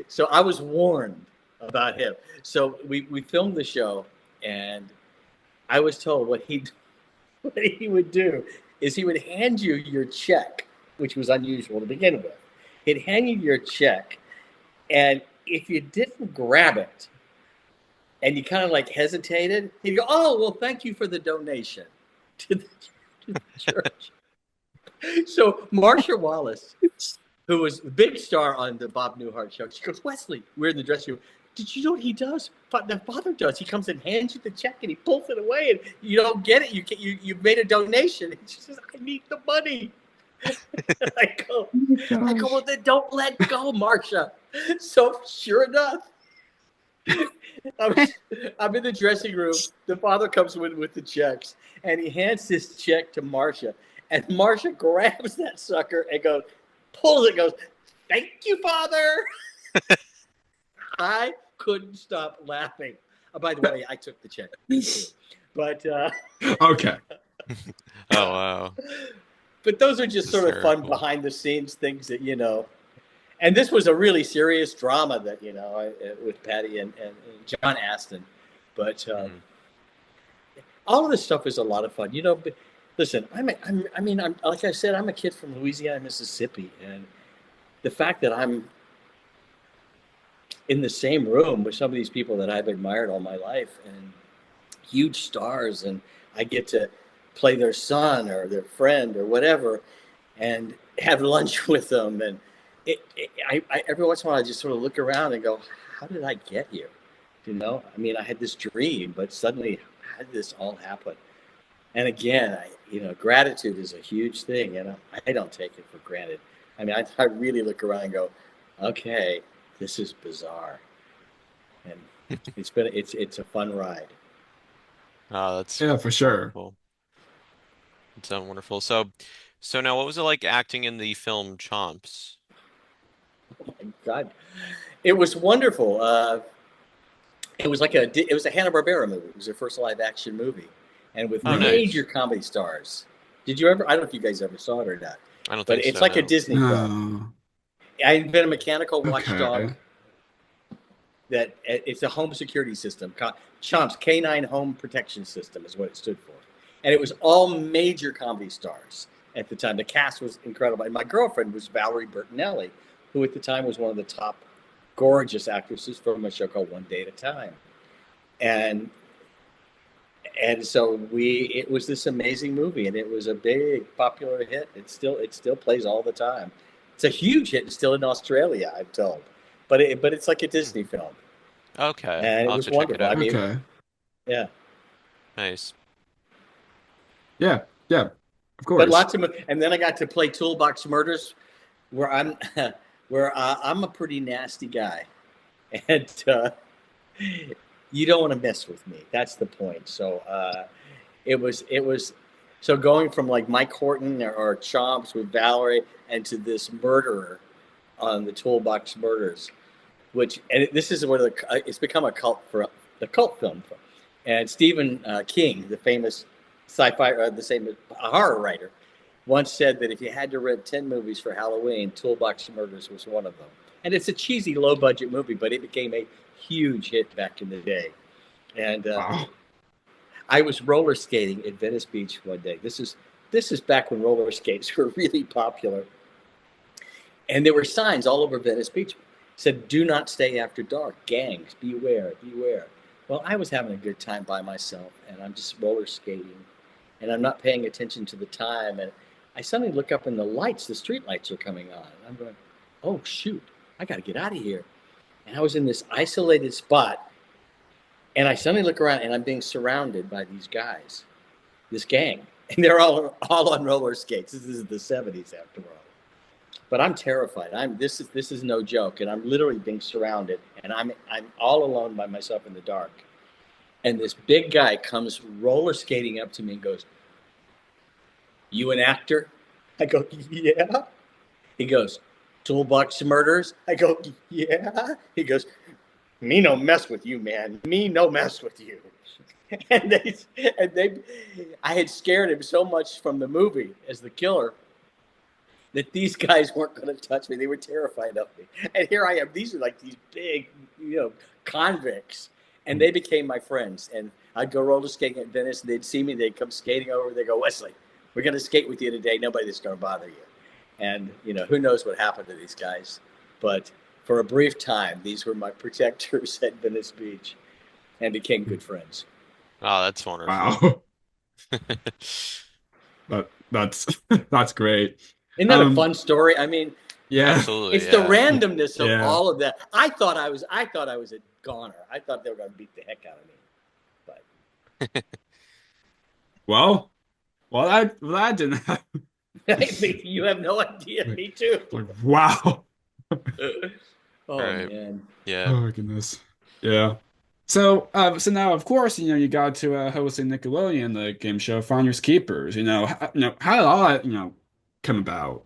so I was warned about him. So we filmed the show, and I was told what he would do is he would hand you your check, which was unusual to begin with. He'd hand you your check, and if you didn't grab it, and you kind of like hesitated, he'd go, "Oh, well, thank you for the donation to the church." So Marsha Wallace, who was the big star on the Bob Newhart show, she goes, "Wesley, we're in the dressing room. Did you know what he does? The father does. He comes and hands you the check, and he pulls it away, and you don't get it. You've made a donation." And she says, "I need the money." I go, well, then don't let go, Marsha. So sure enough, I'm in the dressing room. The father comes in with the checks, and he hands this check to Marsha. And Marsha grabs that sucker and pulls it, goes, "Thank you, Father." I couldn't stop laughing. Oh, by the way, I took the check too. But Okay. Oh, wow. but those are just sort of fun Hysterical. behind the scenes things that And this was a really serious drama that with Patty and John Aston. But all of this stuff is a lot of fun. But listen, I'm like I said, I'm a kid from Louisiana, Mississippi, and the fact that I'm in the same room with some of these people that I've admired all my life and huge stars, and I get to play their son or their friend or whatever, and have lunch with them. And I every once in a while I just sort of look around and go, how did I get here? You know, I mean, I had this dream, but suddenly, how did this all happen? And again, gratitude is a huge thing, and I don't take it for granted. I mean, I really look around and go, okay, this is bizarre, and it's a fun ride. That's Yeah, for sure. wonderful. It sounds wonderful. So now, what was it like acting in the film Chomps? Oh my God, it was wonderful. It was a Hanna-Barbera movie. It was their first live-action movie, and with Oh, major nice. comedy stars. Did you ever? I don't know if you guys ever saw it or not, I don't but think it's so, like a no. Disney film. No. I've been a mechanical watchdog. Okay. That it's a home security system. CHOMPS, Canine Home Protection System, is what it stood for, and it was all major comedy stars at the time. The cast was incredible, and my girlfriend was Valerie Bertinelli, who at the time was one of the top gorgeous actresses from a show called One Day at a Time, and so it was this amazing movie, and it was a big popular hit. It still plays all the time. It's a huge hit still in Australia, I'm told, but it's like a Disney film, Okay, and it I'll have was to check it wonderful. I out. mean, Okay. yeah, Nice. Yeah. Yeah. Of but course. lots of, and then I got to play Toolbox Murders, where I'm a pretty nasty guy, and you don't want to mess with me. That's the point. So it was so going from like Mike Horton or Chomps with Valerie and to this murderer on the Toolbox Murders, this is where it's become a cult film, and Stephen King, the famous sci-fi the same horror writer, once said that if you had to rent 10 movies for Halloween, Toolbox Murders was one of them. And it's a cheesy, low-budget movie, but it became a huge hit back in the day. And Wow. I was roller skating at Venice Beach one day. This is back when roller skates were really popular. And there were signs all over Venice Beach said, "Do not stay after dark. Gangs, beware, beware." Well, I was having a good time by myself, and I'm just roller skating, and I'm not paying attention to the time. And I suddenly look up, and the street lights are coming on. And I'm going, "Oh shoot, I got to get out of here." And I was in this isolated spot, and I suddenly look around, and I'm being surrounded by these guys, this gang, and they're all on roller skates. This is the '70s, after all. But I'm terrified. This is no joke, and I'm literally being surrounded, and I'm all alone by myself in the dark. And this big guy comes roller skating up to me and goes, "You an actor?" I go, "Yeah." He goes, "Toolbox Murders?" I go, "Yeah." He goes, "Me no mess with you, man. Me no mess with you." And I had scared him so much from the movie as the killer that these guys weren't going to touch me. They were terrified of me. And here I am. These are like these big, convicts. And they became my friends. And I'd go roller skating at Venice, and they'd see me. They'd come skating over. They go, "Wesley, we're going to skate with you today. Nobody's going to bother you." And, who knows what happened to these guys. But for a brief time, these were my protectors at Venice Beach and became good friends. Oh, that's wonderful. Wow. That's that's great. Isn't that a fun story? I mean, Yeah. Absolutely, it's the yeah. randomness of Yeah. all of that. I thought I was a goner. I thought they were going to beat the heck out of me. But Well, that didn't happen. you have no idea. Me too. Like, wow. Oh Right. man. Yeah. Oh my goodness. Yeah. So now of course you got to host a Nickelodeon the game show Finders Keepers. How did all that come about?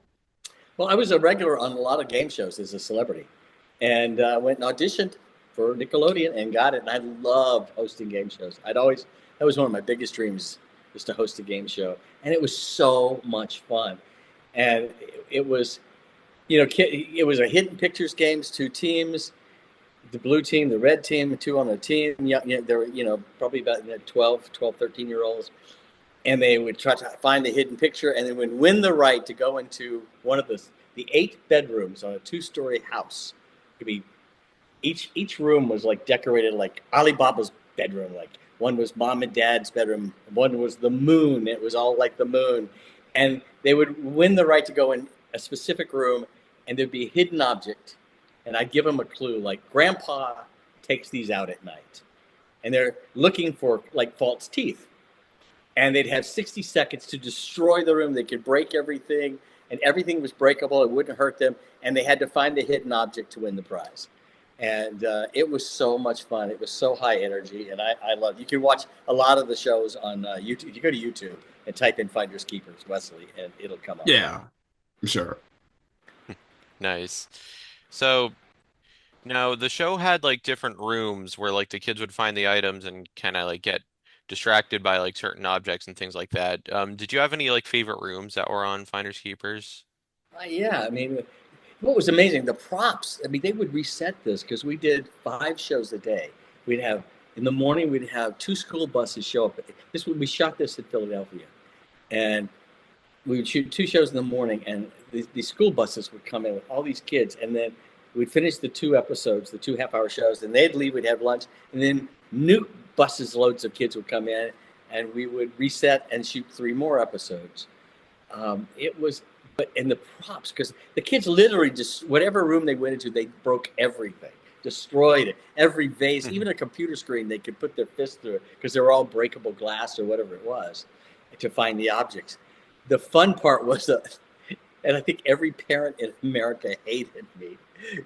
Well, I was a regular on a lot of game shows as a celebrity, and went and auditioned for Nickelodeon and got it. And I loved hosting game shows. That was one of my biggest dreams, was to host a game show, and it was so much fun. And it was, it was a hidden pictures games, 2 teams, the blue team, the red team, 2 on a team. There were, probably about 12, 13-year-olds. And they would try to find the hidden picture, and they would win the right to go into one of the 8 bedrooms on a 2-story house. It could be each room was like decorated like Alibaba's bedroom. Like one was mom and dad's bedroom, one was the moon. It was all like the moon, and they would win the right to go in a specific room, and there'd be a hidden object, and I'd give them a clue, like Grandpa takes these out at night, and they're looking for like false teeth, and they'd have 60 seconds to destroy the room. They could break everything, and everything was breakable. It wouldn't hurt them, and they had to find the hidden object to win the prize. And it was so much fun. It was so high energy, and I love. You can watch a lot of the shows on YouTube. You go to YouTube and type in "Finders Keepers" Wesley, and it'll come up. Yeah, for sure. Nice. So now the show had like different rooms where like the kids would find the items and kind of like get distracted by like certain objects and things like that. Did you have any like favorite rooms that were on Finders Keepers? Yeah, I mean, what was amazing, the props. I mean, they would reset this because we did 5 shows a day. We'd have in the morning we'd have 2 school buses show up. We shot this in Philadelphia, and we would shoot 2 shows in the morning, and these school buses would come in with all these kids, and then we'd finish the 2 episodes, the 2 half-hour shows, and they'd leave. We'd have lunch, and then new buses, loads of kids would come in, and we would reset and shoot 3 more episodes. It was. But in the props, because the kids literally just, whatever room they went into, they broke everything, destroyed it. Every vase, even a computer screen, they could put their fist through it because they were all breakable glass or whatever it was to find the objects. The fun part was, and I think every parent in America hated me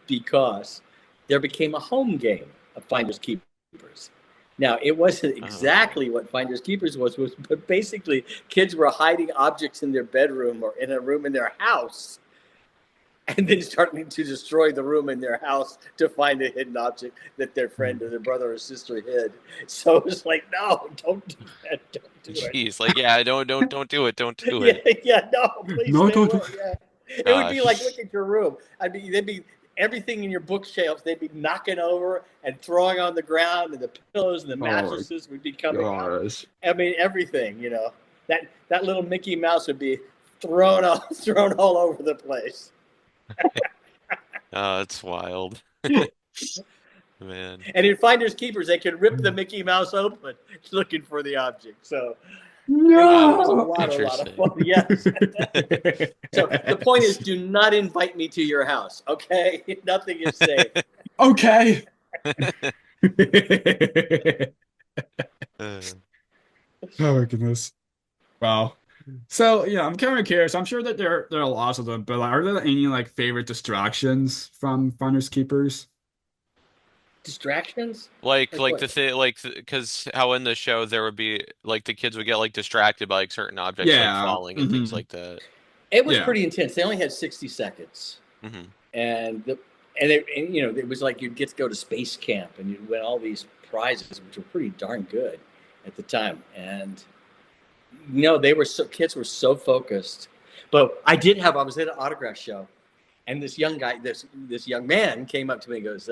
because there became a home game of Finders Keepers. Now, it wasn't exactly what Finders Keepers was, but basically kids were hiding objects in their bedroom or in a room in their house and then starting to destroy the room in their house to find a hidden object that their friend or their brother or sister hid. So it was like, no, don't do that. Don't do it. Jeez, like yeah, don't do it, don't do Yeah, it. yeah, no, please No, stay don't away. do- Yeah. It would be like, Gosh. look at your room. I mean, they'd be everything in your bookshelves. They'd be knocking over and throwing on the ground, and the pillows and the mattresses would be coming out. Gosh. I mean, everything. You know, that little Mickey Mouse would be thrown all over the place. Oh, it's wild. Man. And in Finders Keepers, they could rip the Mickey Mouse open looking for the object. So it was a No. lot of Interesting. fun. Yes. So the point is, do not invite me to your house, okay? Nothing is safe. Okay. Uh, Oh my goodness. Wow. So yeah, I'm kind of curious. I'm sure that there are lots of them, but like, are there any like favorite distractions from Finders Keepers? Distractions? like Like like what? the thing like because how in the show there would be like the kids would get like distracted by like certain objects like Yeah. falling and things like that. It was Yeah. pretty intense. They only had 60 seconds. Hmm. And you know, it was like you'd get to go to space camp and you'd win all these prizes, which were pretty darn good at the time. And you know, kids were so focused. But I was at an autograph show, and this young guy, this young man came up to me and goes,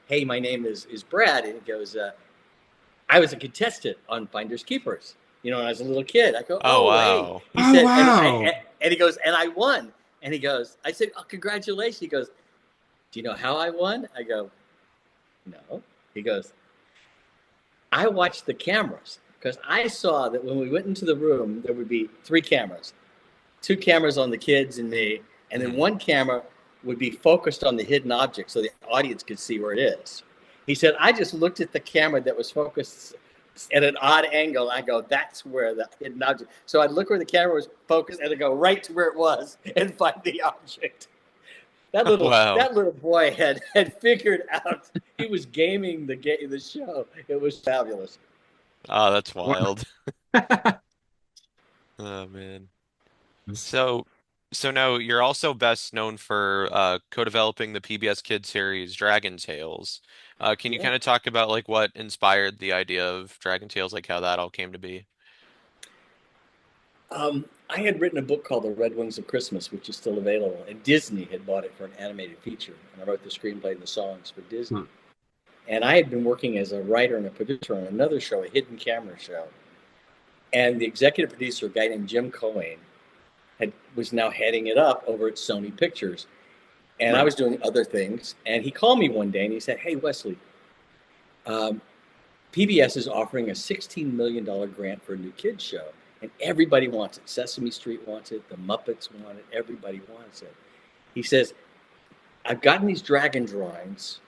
"Hey, my name is Brad," and he goes, "I was a contestant on Finders Keepers. You know, when I was a little kid." I go, Oh "Oh, wow. hey." He Oh, said, wow. and he goes, "And I won." And he goes, I said, "Oh, congratulations." He goes, "Do you know how I won?" I go, "No." He goes, "I watched the cameras because I saw that when we went into the room, there would be 3 cameras, 2 cameras on the kids and me, and then Mhm. 1 camera would be focused on the hidden object so the audience could see where it is." He said, "I just looked at the camera that was focused at an odd angle. I go, that's where the hidden object." So I'd look where the camera was focused and I'd go right to where it was and find the object. Wow. That little boy had figured out. He was gaming the show. It was fabulous. Oh, that's wild. Oh man. So so now you're also best known for co-developing the PBS Kids series Dragon Tales. Can you Yeah. kind of talk about like what inspired the idea of Dragon Tales, like how that all came to be? I had written a book called The Red Wings of Christmas, which is still available, and Disney had bought it for an animated feature, and I wrote the screenplay and the songs for Disney. Hmm. And I had been working as a writer and a producer on another show, a hidden camera show. And the executive producer, a guy named Jim Cohen, was now heading it up over at Sony Pictures. And I Right. was doing other things. And he called me one day and he said, "Hey, Wesley, PBS is offering a $16 million grant for a new kids show, and everybody wants it. Sesame Street wants it, the Muppets want it, everybody wants it. He says, I've gotten these dragon drawings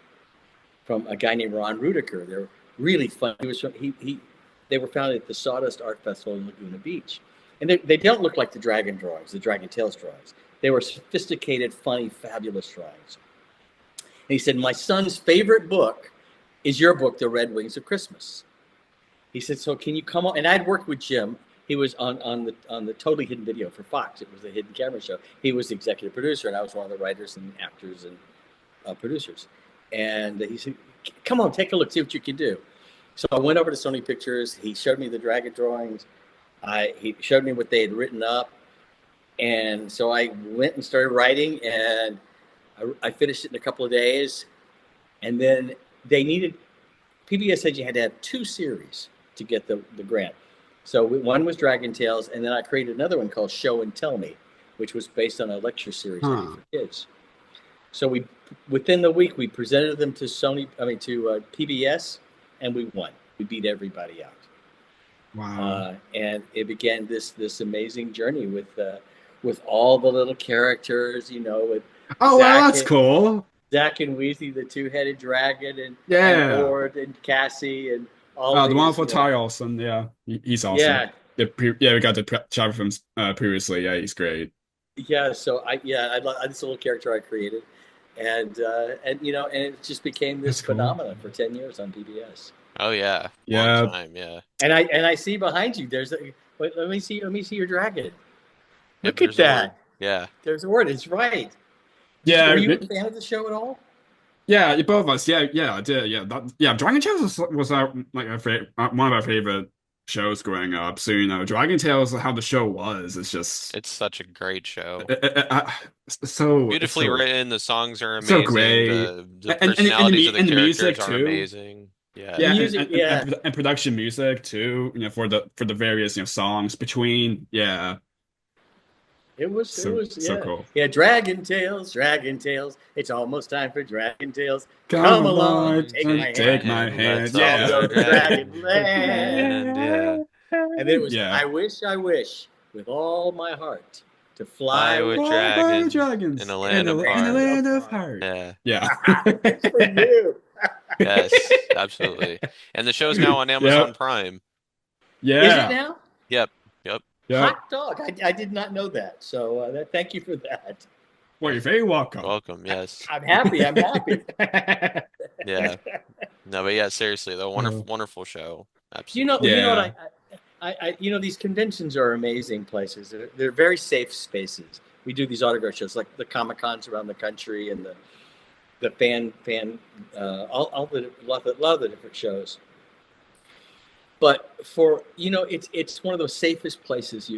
from a guy named Ron Rudiker. They're really fun. They were found at the Sawdust Art Festival in Laguna Beach. And they don't look like the dragon drawings, the Dragon Tales drawings. They were sophisticated, funny, fabulous drawings. And he said, my son's favorite book is your book, The Red Wings of Christmas. He said, so can you come on? And I'd worked with Jim. He was on the Totally Hidden Video for Fox. It was a hidden camera show. He was the executive producer, and I was one of the writers and actors and producers. And he said, come on, take a look, see what you can do. So I went over to Sony Pictures. He showed me the dragon drawings. He showed me what they had written up. And so I went and started writing, and I finished it in a couple of days. And then PBS said you had to have 2 series to get the grant. So one was Dragon Tales, and then I created another one called Show and Tell Me, which was based on a lecture series for kids. So within the week, we presented them to PBS, and we won. We beat everybody out. Wow. And it began this amazing journey with all the little characters, with Oh, wow, that's cool. Zach and Wheezy, the 2-headed dragon, and Ord and Cassie and all. Oh, the one for Ty Olson, yeah, he's awesome. Yeah, we got to chat with him previously. Yeah, he's great. Yeah, so I this little character I created, and it just became this phenomenon for 10 years on PBS. Oh yeah, long time, yeah. And I see behind you. Let me see your dragon. Look at that. Yeah, there's a word. It's right. Yeah. Were you a fan of the show at all? Yeah, both of us. Yeah, I did. Yeah, Dragon Tales was one of our favorite shows growing up. So Dragon Tales, how the show was, it's such a great show. So beautifully written. The songs are amazing. So great. The personalities of the characters are too. Amazing. Yeah, music, and production music too. For the various songs between. Yeah. It was so cool. Yeah, Dragon Tales. It's almost time for Dragon Tales. Come along, take my hand. Yeah. Go to Dragon Land. Yeah. And then it was I wish with all my heart to fly with dragons in a land of heart. Yeah. For you. Yes, absolutely. And the show's now on Amazon Prime. Yeah. Is it now? Yep. Hot dog. I did not know that. So thank you for that. Well, you're very welcome. Welcome, yes. I'm happy. Yeah. No, but yeah, seriously, though, wonderful show. Absolutely. You know what these conventions are amazing places. They're very safe spaces. We do these autograph shows like the Comic-Cons around the country and the a lot of the different shows. But it's one of those safest places.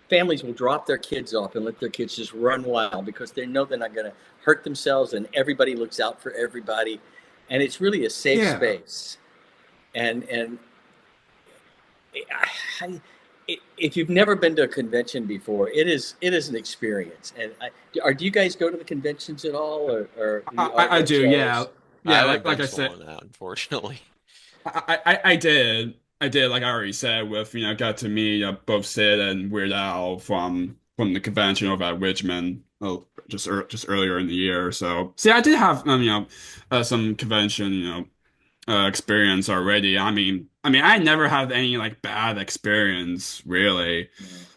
Families will drop their kids off and let their kids just run wild because they know they're not going to hurt themselves, and everybody looks out for everybody, and it's really a safe space. And if you've never been to a convention before, it is an experience. And do you guys go to the conventions at all, or I do, yeah. Like I said, unfortunately, I did. Like I already said, got to meet both Sid and Weird Al from the convention over at Richmond just earlier in the year. So see, I did have some convention experience already. I mean, I never had any bad experience really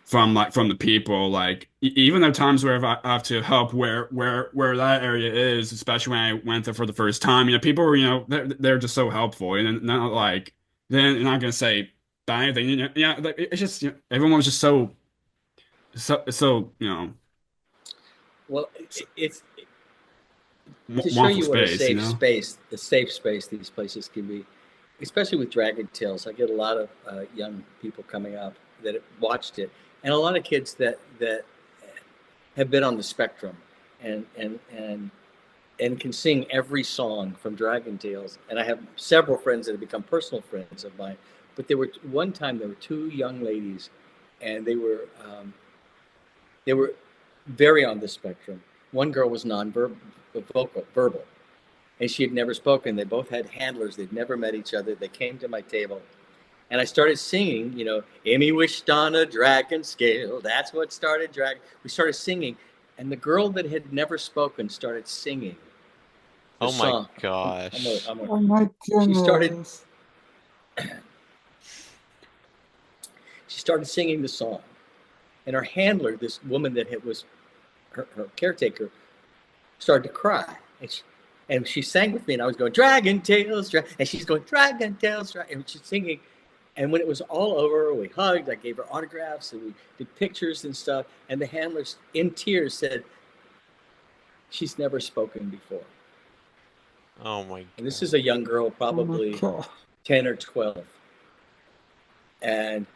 from the people. Even at times where I have to help where that area is, especially when I went there for the first time. People were they're just so helpful, and not then you're not gonna say bad anything. It's just everyone was just so. Well, it's to show you what a safe space these places can be, especially with Dragon Tales. I get a lot of young people coming up that have watched it, and a lot of kids that have been on the spectrum and can sing every song from Dragon Tales. And I have several friends that have become personal friends of mine. But one time there were 2 young ladies, and they were very on the spectrum. One girl was verbal, and she had never spoken. They both had handlers. They'd never met each other. They came to my table, and I started singing, Emmy wished on a dragon scale. That's what started dragon. We started singing, and the girl that had never spoken started singing the Oh my song. gosh. Oh my She started. goodness. She started singing the song, and her handler, this woman that was her caretaker, started to cry, and she sang with me, and I was going Dragon Tales, and she's going Dragon Tales, and she's singing. And when it was all over, we hugged. I gave her autographs, and we did pictures and stuff. And the handlers, in tears, said, "She's never spoken before." Oh my And this god. is a young girl, Oh my probably God. 10 or 12. And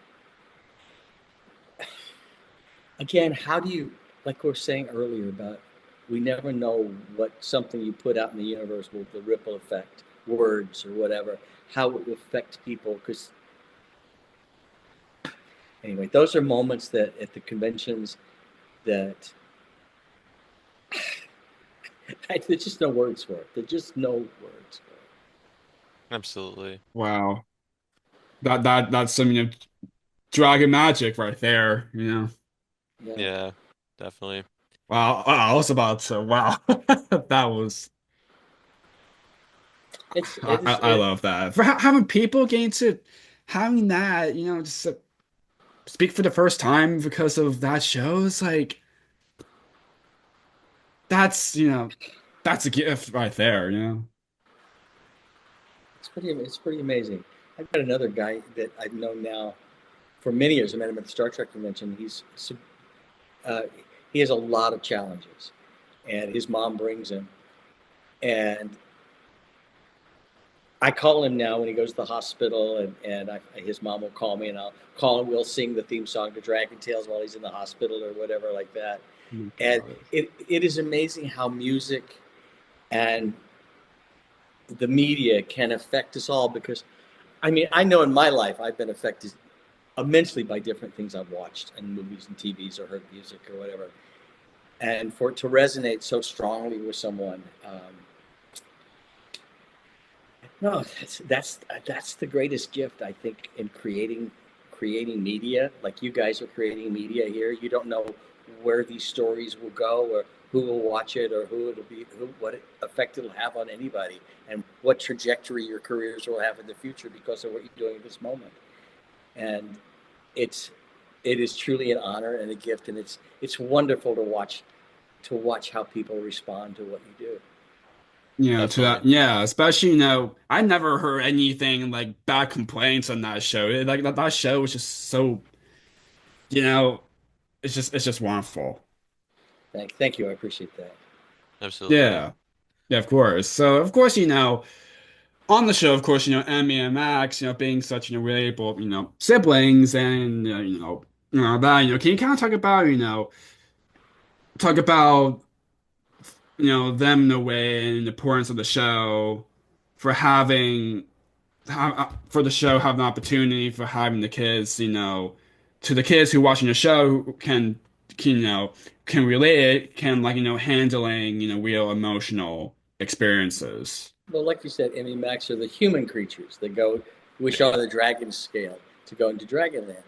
again, how do you, like we were saying earlier about, we never know what something you put out in the universe will, the ripple effect, words or whatever, how it will affect people. Because anyway, those are moments that at the conventions that there's just no words for it. There's just no words for it. Absolutely. Wow. That's some, dragon magic right there, Yeah. Yeah, definitely. Wow. I was about to, wow. That was, It's it is I it, love that. For having people getting to having that, just speak for the first time because of that show is like, that's, that's a gift right there. it's pretty amazing. I've got another guy that I've known now for many years. I met him at the Star Trek convention. Uh, he has a lot of challenges, and his mom brings him. And I call him now when he goes to the hospital, and his mom will call me, and I'll call him. We'll sing the theme song to Dragon Tales while he's in the hospital or whatever like that. Oh my And gosh. it is amazing how music and the media can affect us all. Because, I mean, I know in my life I've been affected immensely by different things I've watched in movies and TVs or heard music or whatever. And for it to resonate so strongly with someone, no, that's the greatest gift I think in creating media. Like you guys are creating media here. You don't know where these stories will go, or who will watch it, or who it'll be, what effect it'll have on anybody, and what trajectory your careers will have in the future because of what you're doing at this moment. And it's it is truly an honor and a gift, and it's wonderful to watch how people respond to what you do. To that, Definitely. yeah, especially, I never heard anything like bad complaints on that show. Like that show was just so, you know, it's just wonderful. Thank you. I appreciate that. Absolutely. Yeah. Yeah, of course. So, of course, on the show, of course, Emmy and Max, being such, relatable, siblings and, that, can you kind of talk about, them in a way and the importance of the show for for the show have an opportunity for having the kids, to the kids who watching the show who can relate it, can like, handling, real emotional experiences. Well, like you said, Emmy Max are the human creatures that go wish Yeah. on the dragon scale to go into Dragonland.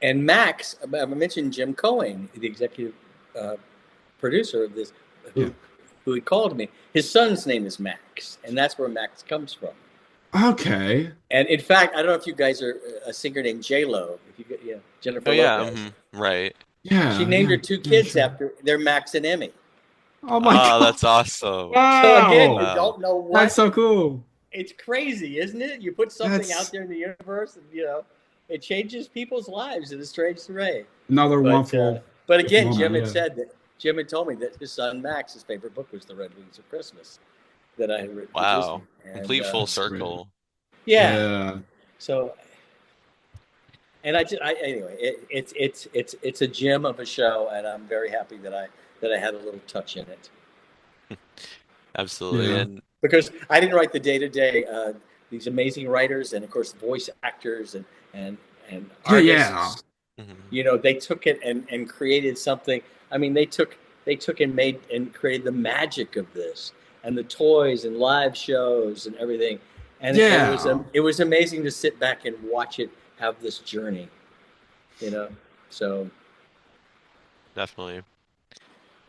And Max, I mentioned Jim Cohen, the executive uh, producer of this, Yeah. who had called me. His son's name is Max, and that's where Max comes from. Okay. And in fact, I don't know if you guys are a singer named J Lo. If you get, Oh Jennifer yeah. Lopez. Right. She Yeah, named yeah, her two yeah, kids sure. after they're Max and Emmy. Oh my Oh, God. that's awesome. So again, Wow. you Wow. don't know That's what. so cool. It's crazy, isn't it? You put something out That's there in the universe, and it changes people's lives in a strange way. another But wonderful but again, moment, yeah. Jim had told me that his son Max's favorite book was The Red Wings of Christmas that I had written for Disney, Wow. and Complete full That's great. circle. yeah. Yeah. So and anyway, it's a gem of a show, and I'm very happy that I had a little touch in it. Absolutely. Yeah. And Because I didn't write the day to day. These amazing writers and of course voice actors and and Yeah, yeah. artists, mhm. they took it and created something. I mean, they took and made and created the magic of this. and the toys and live shows and everything. And Yeah. it was amazing to sit back and watch it have this journey, you know. So Definitely.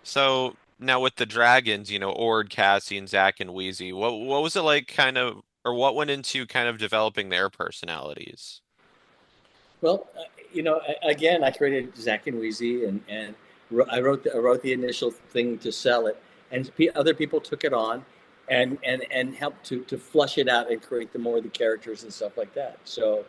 So now with the dragons, Ord, Cassie, and Zach and Wheezy, what was it like kind of, or what went into kind of developing their personalities? well, again, I created Zach and Wheezy, and I wrote the initial thing to sell it, and other people took it on, and helped to flush it out and create the more of the characters and stuff like that. So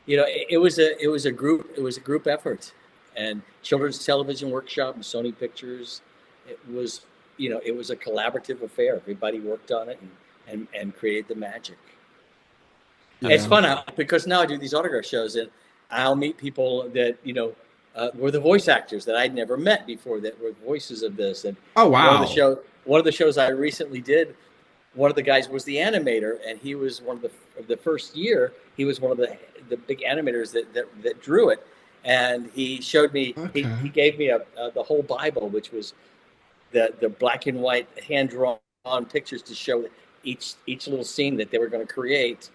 it was a group effort, and Children's Television Workshop and Sony Pictures. It was it was a collaborative affair. Everybody worked on it and created the magic. It's Yeah. fun because now I do these autograph shows, and I'll meet people that were the voice actors that I'd never met before that were voices of this. And Oh one of the wow. show one of the shows I recently did, one of the guys was the animator, and he was one of the first year. He was one of the big animators that drew it, and he showed me. He Okay. gave me the whole Bible, which was the black and white hand drawn pictures to show each little scene that they were going to create.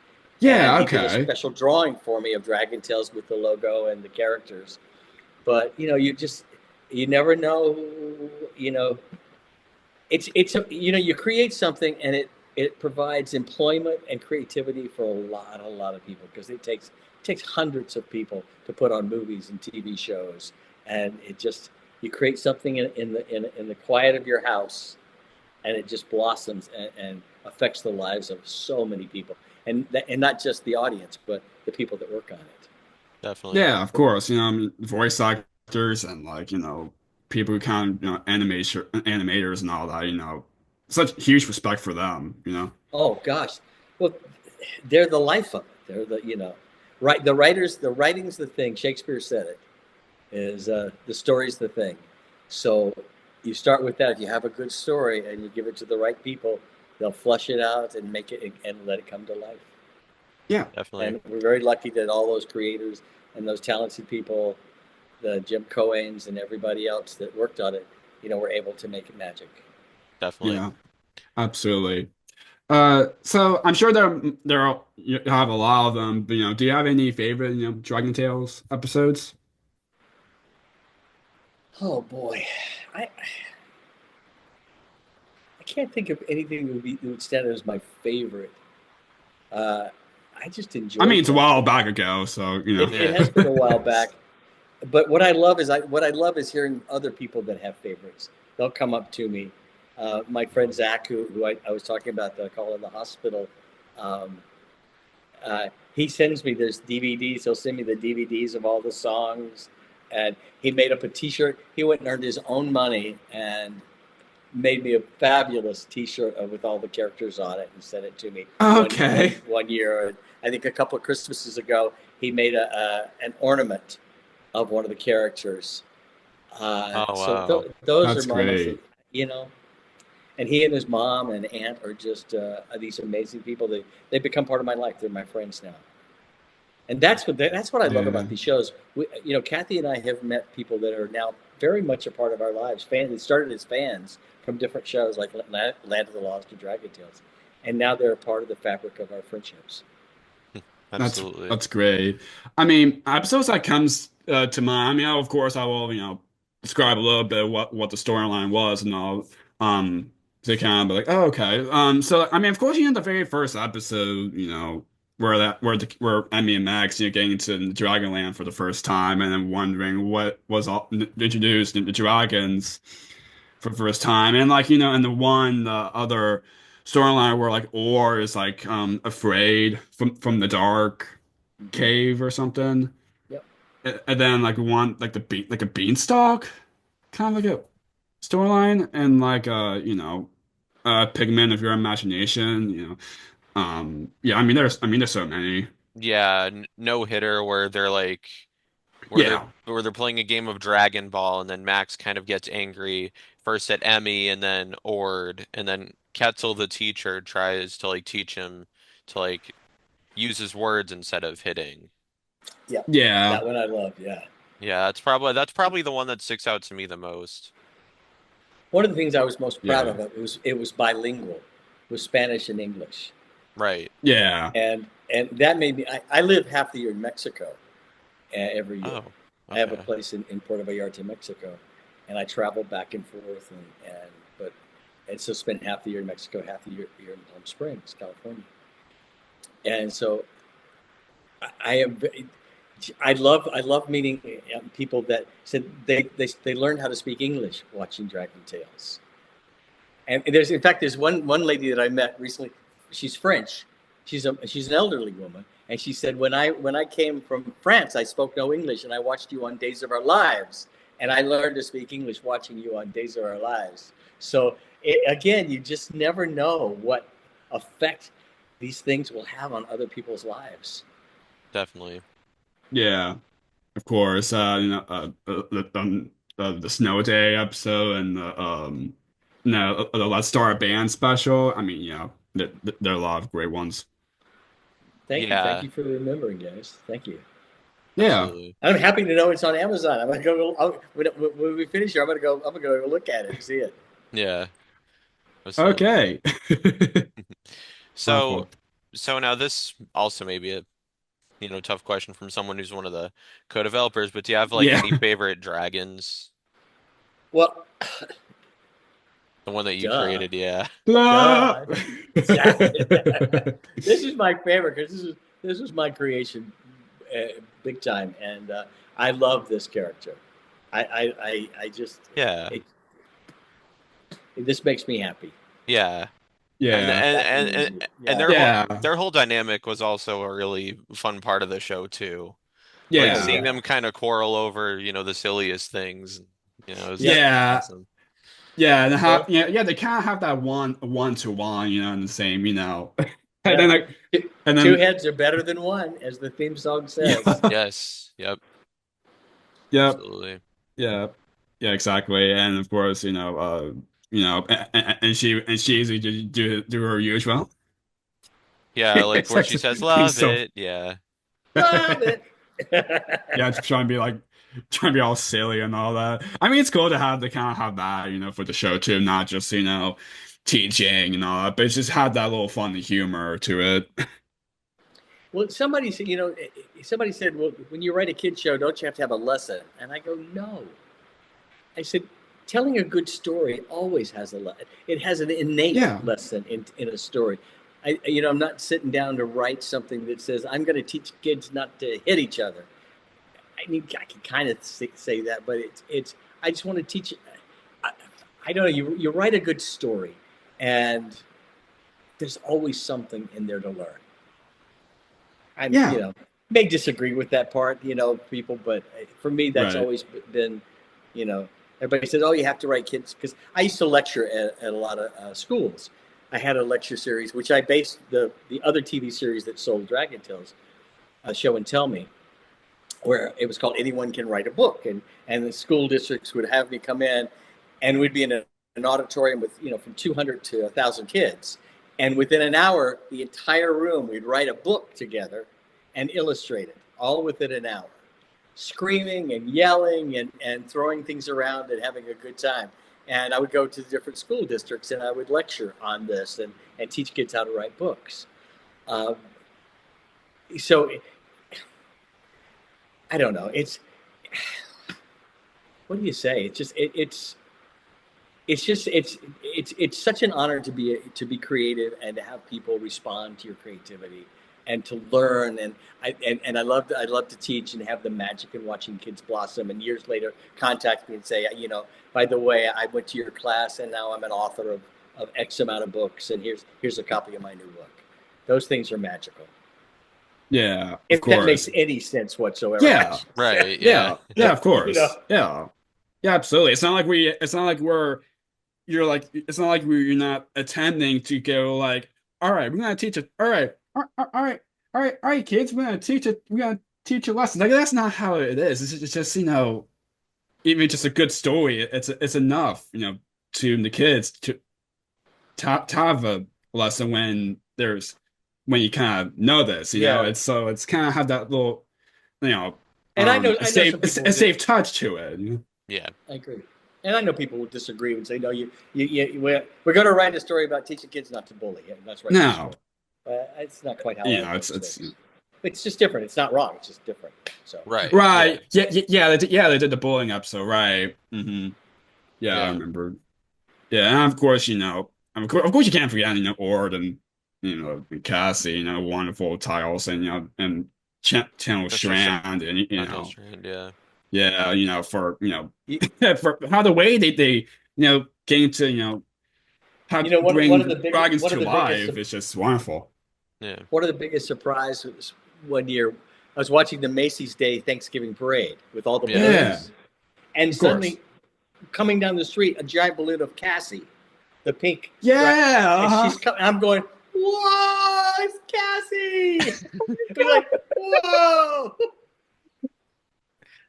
And Yeah, he did a okay. special drawing for me of Dragon Tales with the logo and the characters. But you never know. You know, you create something, and it provides employment and creativity for a lot of people, because it takes hundreds of people to put on movies and TV shows, and it just you create something in the quiet of your house, and it just blossoms and affects the lives of so many people, and not just the audience, but the people that work on it. Yeah, Definitely. of course. Voice actors and like, people who kind of, animators and all that, such huge respect for them. Oh gosh, well, they're the life of it. They're right. The writing's the thing. Shakespeare said it is the story's the thing. So you start with that. If you have a good story and you give it to the right people, they'll flush it out and make it and let it come to life. Yeah. Definitely. And we're very lucky that all those creators and those talented people, the Jim Cohens and everybody else that worked on it, were able to make it magic. Definitely. Yeah, absolutely. So I'm sure you have a lot of them, but do you have any favorite, Dragon Tales episodes? Oh boy, I I can't think of anything that would stand out as my favorite. Uh, I just I mean, enjoyed it's a them. while back ago, so It Yeah. has been a while back, but what I love is hearing other people that have favorites. They'll come up to me. My friend Zach, who I was talking about, that I call in the hospital, um, he sends me this DVDs. He'll send me the DVDs of all the songs, and he made up a T-shirt. He went and earned his own money and made me a fabulous T-shirt with all the characters on it and sent it to me Okay. one year. I think a couple of Christmases ago, he made an ornament of one of the characters. Oh wow. Those are That's moments that great. you know. And he and his mom and aunt are just these amazing people. They become part of my life. They're my friends now, and that's what I love Yeah. about these shows. Kathy and I have met people that are now very much a part of our lives. Fans. They started as fans from different shows like Land of the Lost or Dragon Tales, and now they're a part of the fabric of our friendships. That's Absolutely. that's great. I mean, episodes that comes to mind. I mean, of course, I will, describe a little bit of what the storyline was and all. To kind of be like, oh, okay. So I mean, of course, the very first episode, where Emmy and Max, getting into Dragonland for the first time, and then wondering what was introduced in the dragons for the first time, and like, and the other storyline where like Orr is like afraid from the dark Mm-hmm. cave or something. Yep. And then like one like the bean like a beanstalk, kind of like a storyline, and like pigment of your imagination. Yeah, I mean there's so many. Yeah, no hitter where they're like Yeah. where they're playing a game of Dragon Ball and then Max kind of gets angry first at Emmy and then Ord and then Ketzel the teacher tries to like teach him to like use his words instead of hitting. Yep. Yeah. That one I love. Yeah. Yeah, that's probably the one that sticks out to me the most. One of the things I was most proud Yeah. of it was bilingual, it was Spanish and English, Right. Yeah. and that made me. I live half the year in Mexico every year. Oh, I have a okay. place in Puerto Vallarta, Mexico, and I travel back and forth, and so spent half the year in Mexico, half the year in Palm Springs, California, and so I am. I love meeting people that said they learned how to speak English watching Dragon Tales. And there's, in fact, there's one lady that I met recently. She's French. She's an elderly woman, and she said, when I came from France, I spoke no English, and I watched you on Days of Our Lives, and I learned to speak English watching you on Days of Our Lives. So again, you just never know what effect these things will have on other people's lives. Definitely. Yeah. Of course, the Snow Day episode and the Let's Start a Band special. I mean, there are a lot of great ones. Thank Yeah, you for remembering, guys. Thank you. Yeah. absolutely. I'm happy to know it's on Amazon. I'm gonna go. When we finish here, I'm gonna go. I'm gonna go look at it and see it. Yeah, absolutely. Okay. So, Wonderful. so now this also may be a, tough question from someone who's one of the co-developers, but do you have like Yeah. any favorite dragons? Well, The one that you duh, created, yeah. Blah. duh. Exactly. This is my favorite because this was my creation, big time, and I love this character. I just Yeah. it, this makes me happy. Yeah. And Yeah. and Happy and and and, easy. and Yeah. Yeah. their whole dynamic was also a really fun part of the show too. Like Oh Yeah. seeing yeah. them kind of quarrel over, the silliest things, is Yeah. Yeah. awesome. Yeah. And how, Well, yeah, they kind of have that one to one, in the same, and then yeah. like, and Two then, heads are better than one, as the theme song says. yeah. Yes. Yep. Yep. Absolutely. Yeah. Yeah, exactly. And of course, and she usually do her usual. Yeah, like It's where like she says being love so it. Yeah. Love it. yeah, just trying to be all silly and all that. I mean, it's cool to have the kind of have that, for the show too, not just, teaching and all that, but it's just had that little fun humor to it. Well, somebody said, well, when you write a kid show, don't you have to have a lesson? And I go, no. I said, telling a good story always has a lesson. It has an innate Yeah. lesson in a story. I'm not sitting down to write something that says I'm going to teach kids not to hit each other. I mean, I can kind of say that, but it's. I just want to teach. I, I don't know. You write a good story, and there's always something in there to learn. I'm, Yeah. may disagree with that part, people, but for me, that's Right. always been, you know, everybody says, oh, you have to write kids. Because I used to lecture at a lot of schools. I had a lecture series, which I based the other TV series that sold Dragon Tales, Show and Tell Me, where it was called Anyone Can Write a Book. And the school districts would have me come in, and we'd be in an auditorium with, from 200 to 1,000 kids. And within an hour, the entire room, we'd write a book together and illustrate it, all within an hour, screaming and yelling and throwing things around and having a good time. And I would go to the different school districts and I would lecture on this and teach kids how to write books. Um, so I don't know. What do you say? It's such an honor to be creative and to have people respond to your creativity and to learn. And I love to teach and have the magic in watching kids blossom and years later contact me and say, by the way, I went to your class and now I'm an author of X amount of books, and here's a copy of my new book. Those things are magical. Yeah, of If that course. makes any sense whatsoever. Yeah. Right. Yeah. Yeah. Yeah, of you know. course. Yeah. Yeah, absolutely. It's not like you're not attending to go like, all right, we're gonna teach it. All right, all right, kids, we're gonna teach a lesson. Like that's not how it is. It's just, even just a good story, it's enough, to the kids to have a lesson when you kind of know this, Yeah. it's kind of have that little, And I know a some people safe touch to it. Yeah. I agree. And I know people will disagree and say, no, we're going to write a story about teaching kids not to bully. Let's write this No, story. It's not quite how you I know, approach it's things. It's just different. It's not wrong. It's just different. So Right. right. Yeah, they did the bullying episode, right? Yeah, I Yeah. remember. Yeah, and of course, of course you can't forget, Ord and and Cassie, wonderful titles, and and Channel Mr. Sh Strand, and Chantel Strand, yeah. yeah, for you, for how the way they getting to how to one bring of the biggest dragons to life is just wonderful. Yeah. one of the biggest surprises one year I was watching the Macy's Day Thanksgiving Parade with all the Yeah. Yeah, balloons, and of course. suddenly coming down the street, a giant balloon of Cassie, the pink. Yeah, And she's coming. I'm going, whoa, it's Cassie. Be like, whoa.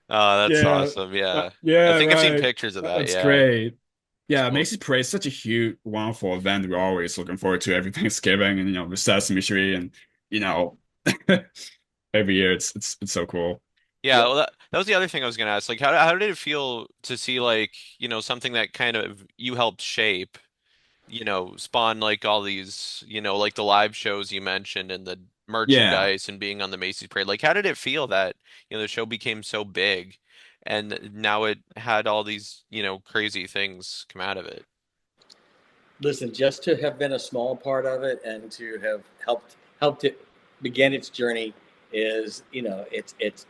Oh, that's yeah, awesome. Yeah. I yeah, think I've seen right. pictures of that. That's Yeah. great. It's Yeah, cool. Macy's Parade is such a huge, wonderful event. We're always looking forward to every Thanksgiving, and the Sesame Street, and you know, every year it's so cool. Yeah, Yep. well, that was the other thing I was gonna ask. Like, how did it feel to see like, something that kind of you helped shape, spawn like all these, like the live shows you mentioned and the Yeah, merchandise and being on the Macy's Parade. Like, how did it feel that, the show became so big and now it had all these, crazy things come out of it? Listen, just to have been a small part of it and to have helped it begin its journey is, it's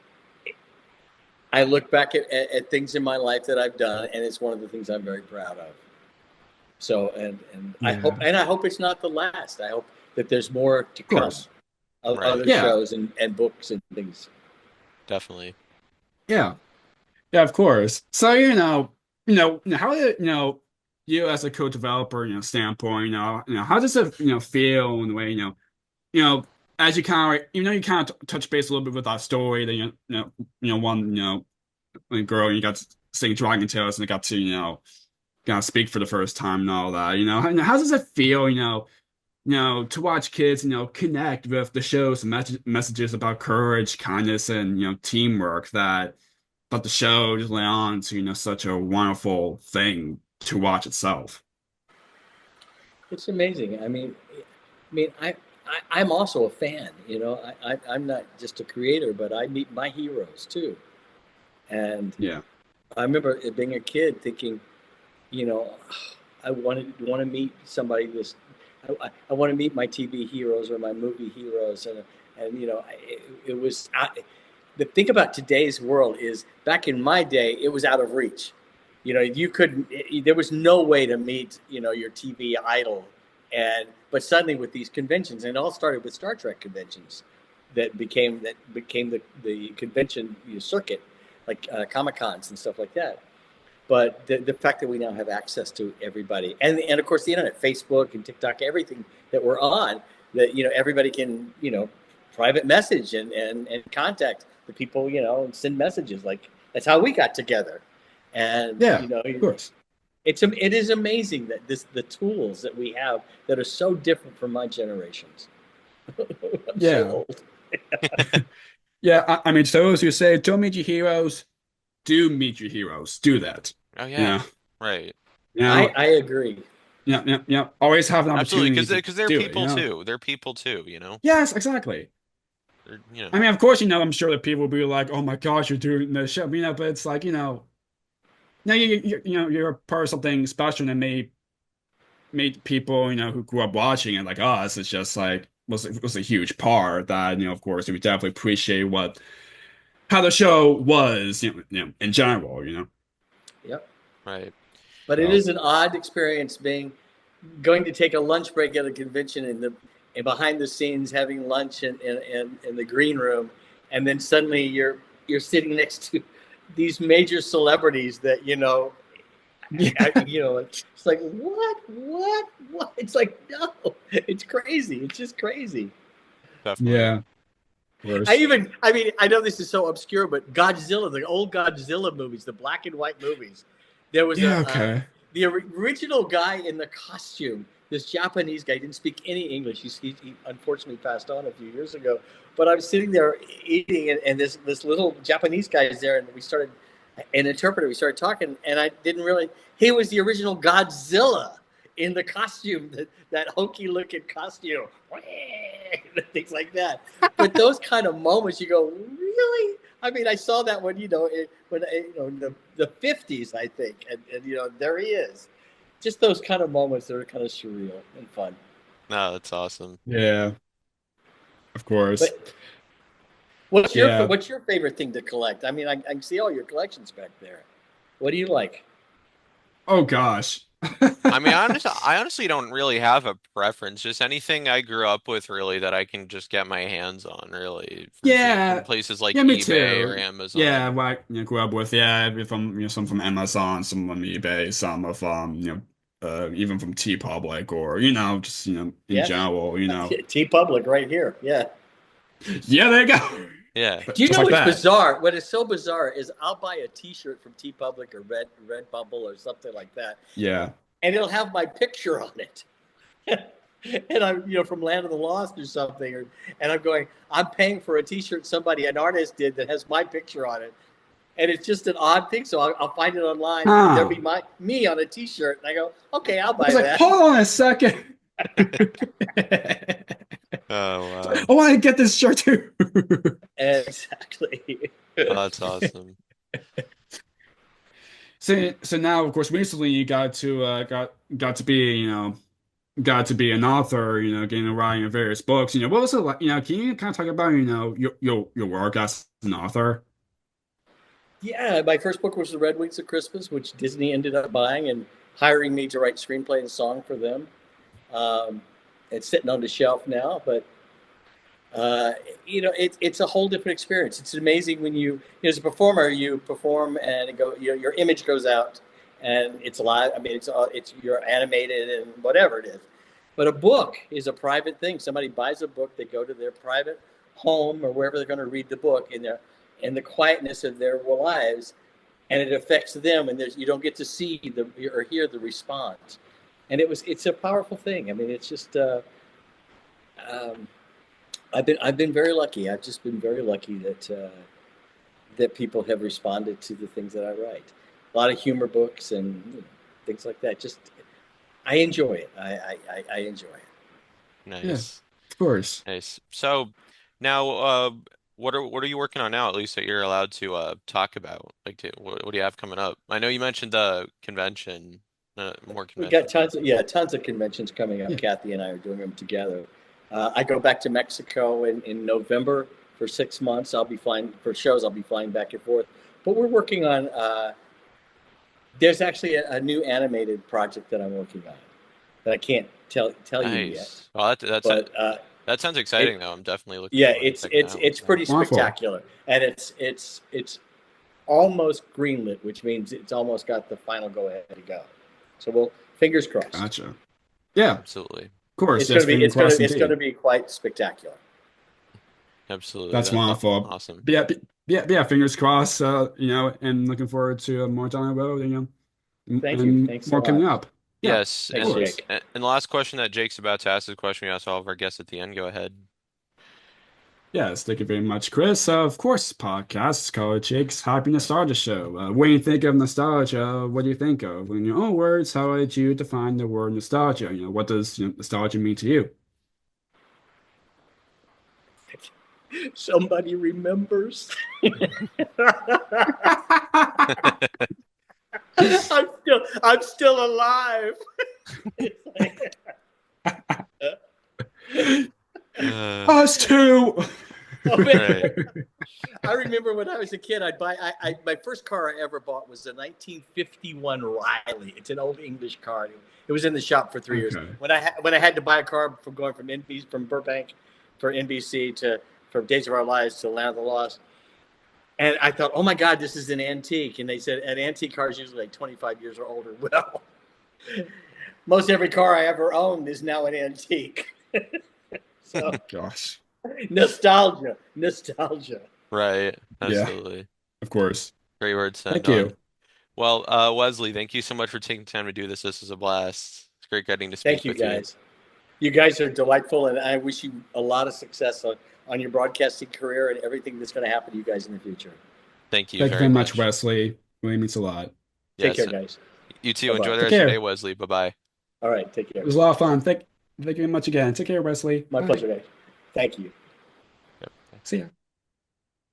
I look back at things in my life that I've done, and it's one of the things I'm very proud of. So, and yeah, I hope it's not the last. I hope that there's more to of come course. of Right. other Yeah, shows and books and things. Definitely. yeah, yeah, of course. So how did you as a co-developer, standpoint, how does it feel in the way you know, as you kind of, you kind of touch base a little bit with our story, then one, when girl, you got to sing Dragon Tales and got to, kind of speak for the first time and all that, how does it feel, to watch kids, connect with the show's messages about courage, kindness, and, teamwork that the show just lay on to, such a wonderful thing to watch itself. It's amazing. I'm also a fan. I'm not just a creator, but I meet my heroes too. And Yeah. I remember being a kid thinking, you know, I want to meet somebody this. I want to meet my TV heroes or my movie heroes, and it was. The thing about today's world is back in my day, it was out of reach. You couldn't. There was no way to meet your TV idol, but suddenly with these conventions, and it all started with Star Trek conventions, that became the convention circuit, like Comic Cons and stuff like that. But the fact that we now have access to everybody, and of course the internet, Facebook and TikTok, everything that we're on, that everybody can private message and contact the people and send messages. Like that's how we got together. And Yeah, of course. it is amazing that the tools that we have that are so different from my generations. I'm so Yeah. old. Yeah, I mean, to those who say, don't meet your heroes, do meet your heroes. Do that. Oh You yeah. know, Right. you know, I agree. always have an Absolutely, opportunity because to they're do it, people too. They're people too, Yes, exactly. They're. I mean, of course, I'm sure that people will be like, oh my gosh, you're doing this show, but it's like, you're a part of something special that made people, who grew up watching it like us, it's just like, was a huge part that, of course, we definitely appreciate how the show was, in general. Yep. Right. But it So, is an odd experience going to take a lunch break at a convention and behind the scenes having lunch in the green room, and then suddenly you're sitting next to these major celebrities that it's like what? It's like no, it's crazy. It's just crazy. Definitely. yeah, of course. I know this is so obscure, but Godzilla, the old Godzilla movies, the black and white movies, there was Yeah, okay. the original guy in the costume. This Japanese guy didn't speak any English. He unfortunately passed on a few years ago. But I was sitting there eating, and this little Japanese guy is there, and we started an interpreter. We started talking, and I didn't really. He was the original Godzilla in the costume, that hokey looking costume, things like that. But those kind of moments, you go, really? I mean, I saw that when in the 50s, I think, and there he is. Just those kind of moments that are kind of surreal and fun. No, that's awesome. Yeah, of course. But what's your Yeah. what's your favorite thing to collect? I mean, I can see all your collections back there. What do you like? Oh gosh. I mean, I honestly don't really have a preference. Just anything I grew up with, really, that I can just get my hands on, really, from Yeah. places like Yeah, me eBay or too. Yeah, Amazon. what grew up with, yeah, from some from Amazon, some from eBay, some of even from T Public or just in Yes, general, T Public right here. Yeah. Yeah, there you go. Yeah. Do you Just know like what's that. bizarre? What is so bizarre is I'll buy a T-shirt from T Public or Redbubble or something like that, Yeah. and it'll have my picture on it. And I'm from Land of the Lost or something, and I'm paying for a T-shirt an artist did that has my picture on it, and it's just an odd thing. So I'll find it online, and there'll Huh. be me on a T-shirt, and I go, okay, I'll I buy was like, that. hold on a second. Oh, wow. I want to get this shirt too. Exactly. Oh, that's awesome. So now, of course, recently you got to be, got to be an author, getting to writing various books. What was it like? Can you kind of talk about, your work as an author? Yeah, my first book was The Red Wings of Christmas, which Disney ended up buying and hiring me to write screenplay and song for them. Um, it's sitting on the shelf now, but uh, it's a whole different experience. It's amazing when as a performer, you perform and your image goes out, and it's live. I mean, you're animated and whatever it is. But a book is a private thing. Somebody buys a book, they go to their private home or wherever they're going to read the book in the quietness of their lives, and it affects them. And you don't get to see or hear the response. And it's a powerful thing. I mean, it's just. Um, I've been very lucky. I've just been very lucky that people have responded to the things that I write. A lot of humor books and things like that. Just I enjoy it. I enjoy it. Yeah, Nice. of course. Nice. So now, what are you working on now, at least that you're allowed to talk about? What do you have coming up? I know you mentioned the convention, more We got conventions. tons of conventions coming up. Yeah. Kathy and I are doing them together. I go back to Mexico in November for 6 months. I'll be flying for shows. I'll be flying back and forth. But we're working on. There's actually a new animated project that I'm working on that I can't tell you yet. Nice. Well, But that sounds exciting, it though. I'm definitely looking yeah, forward to it's checking it it's out it's myself. pretty Wonderful. spectacular, and it's almost greenlit, which means it's almost got the final go ahead to go. So fingers crossed. Gotcha. Yeah, of Absolutely. course. It's Yes, gonna be fingers crossed it's gonna indeed. be quite spectacular. Absolutely. That's That's wonderful. awesome. Yeah, fingers crossed. And looking forward to more down the road, Thank you. and Thanks a more coming lot. up. Yeah, of Yes, Thanks, course. Jake. and the last question that Jake's about to ask is a question we ask all of our guests at the end. Go ahead. Yes, thank you very much, Chris. Of course, podcast called Jake's Happy Nostalgia Show. When you think of nostalgia, what do you think of? In your own words, how would you define the word nostalgia? What does nostalgia mean to you? Somebody remembers. I'm still alive. Uh, Us too. Oh, man. right. I remember when I was a kid, my first car I ever bought was a 1951 Riley. It's an old English car. It was in the shop for 3 years. Okay. When I had to buy a car from going from Burbank for NBC from Days of Our Lives to Land of the Lost, and I thought, oh my God, this is an antique. And they said an antique car is usually like 25 years or older. Well, most every car I ever owned is now an antique. So Gosh. nostalgia. Right. Yeah, Absolutely. of course. Great words to Thank end on. you. Well, Wesley, thank you so much for taking time to do this. This was a blast. It's great getting to Thank speak you, with you. guys. You guys are delightful, and I wish you a lot of success on your broadcasting career and everything that's going to happen to you guys in the future. Thank you Thank you very very much, much. Wesley. Really means a lot. Take Yes. care, guys. You too. Bye-bye. Enjoy the Take rest of your care. day, Wesley. Bye-bye. All right, take care. It was a lot of fun. Thank you very much again. Take care, Wesley. My Bye. pleasure, guys. Thank you. Yep. See ya.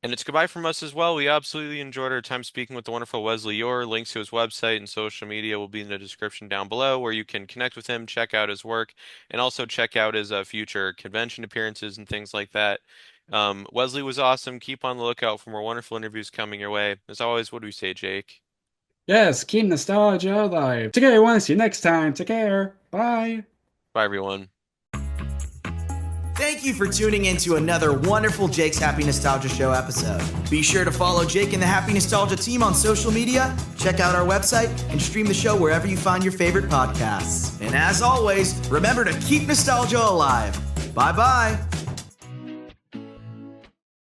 And it's goodbye from us as well. We absolutely enjoyed our time speaking with the wonderful Wesley Eure. Links to his website and social media will be in the description down below, where you can connect with him, check out his work, and also check out his future convention appearances and things like that. Wesley was awesome. Keep on the lookout for more wonderful interviews coming your way. As always, what do we say, Jake? Yes, keep nostalgia alive. Take care, everyone. See you next time. Take care. Bye. Bye, everyone. Thank you for tuning in to another wonderful Jake's Happy Nostalgia Show episode. Be sure to follow Jake and the Happy Nostalgia team on social media, check out our website, and stream the show wherever you find your favorite podcasts. And as always, remember to keep nostalgia alive. Bye-bye.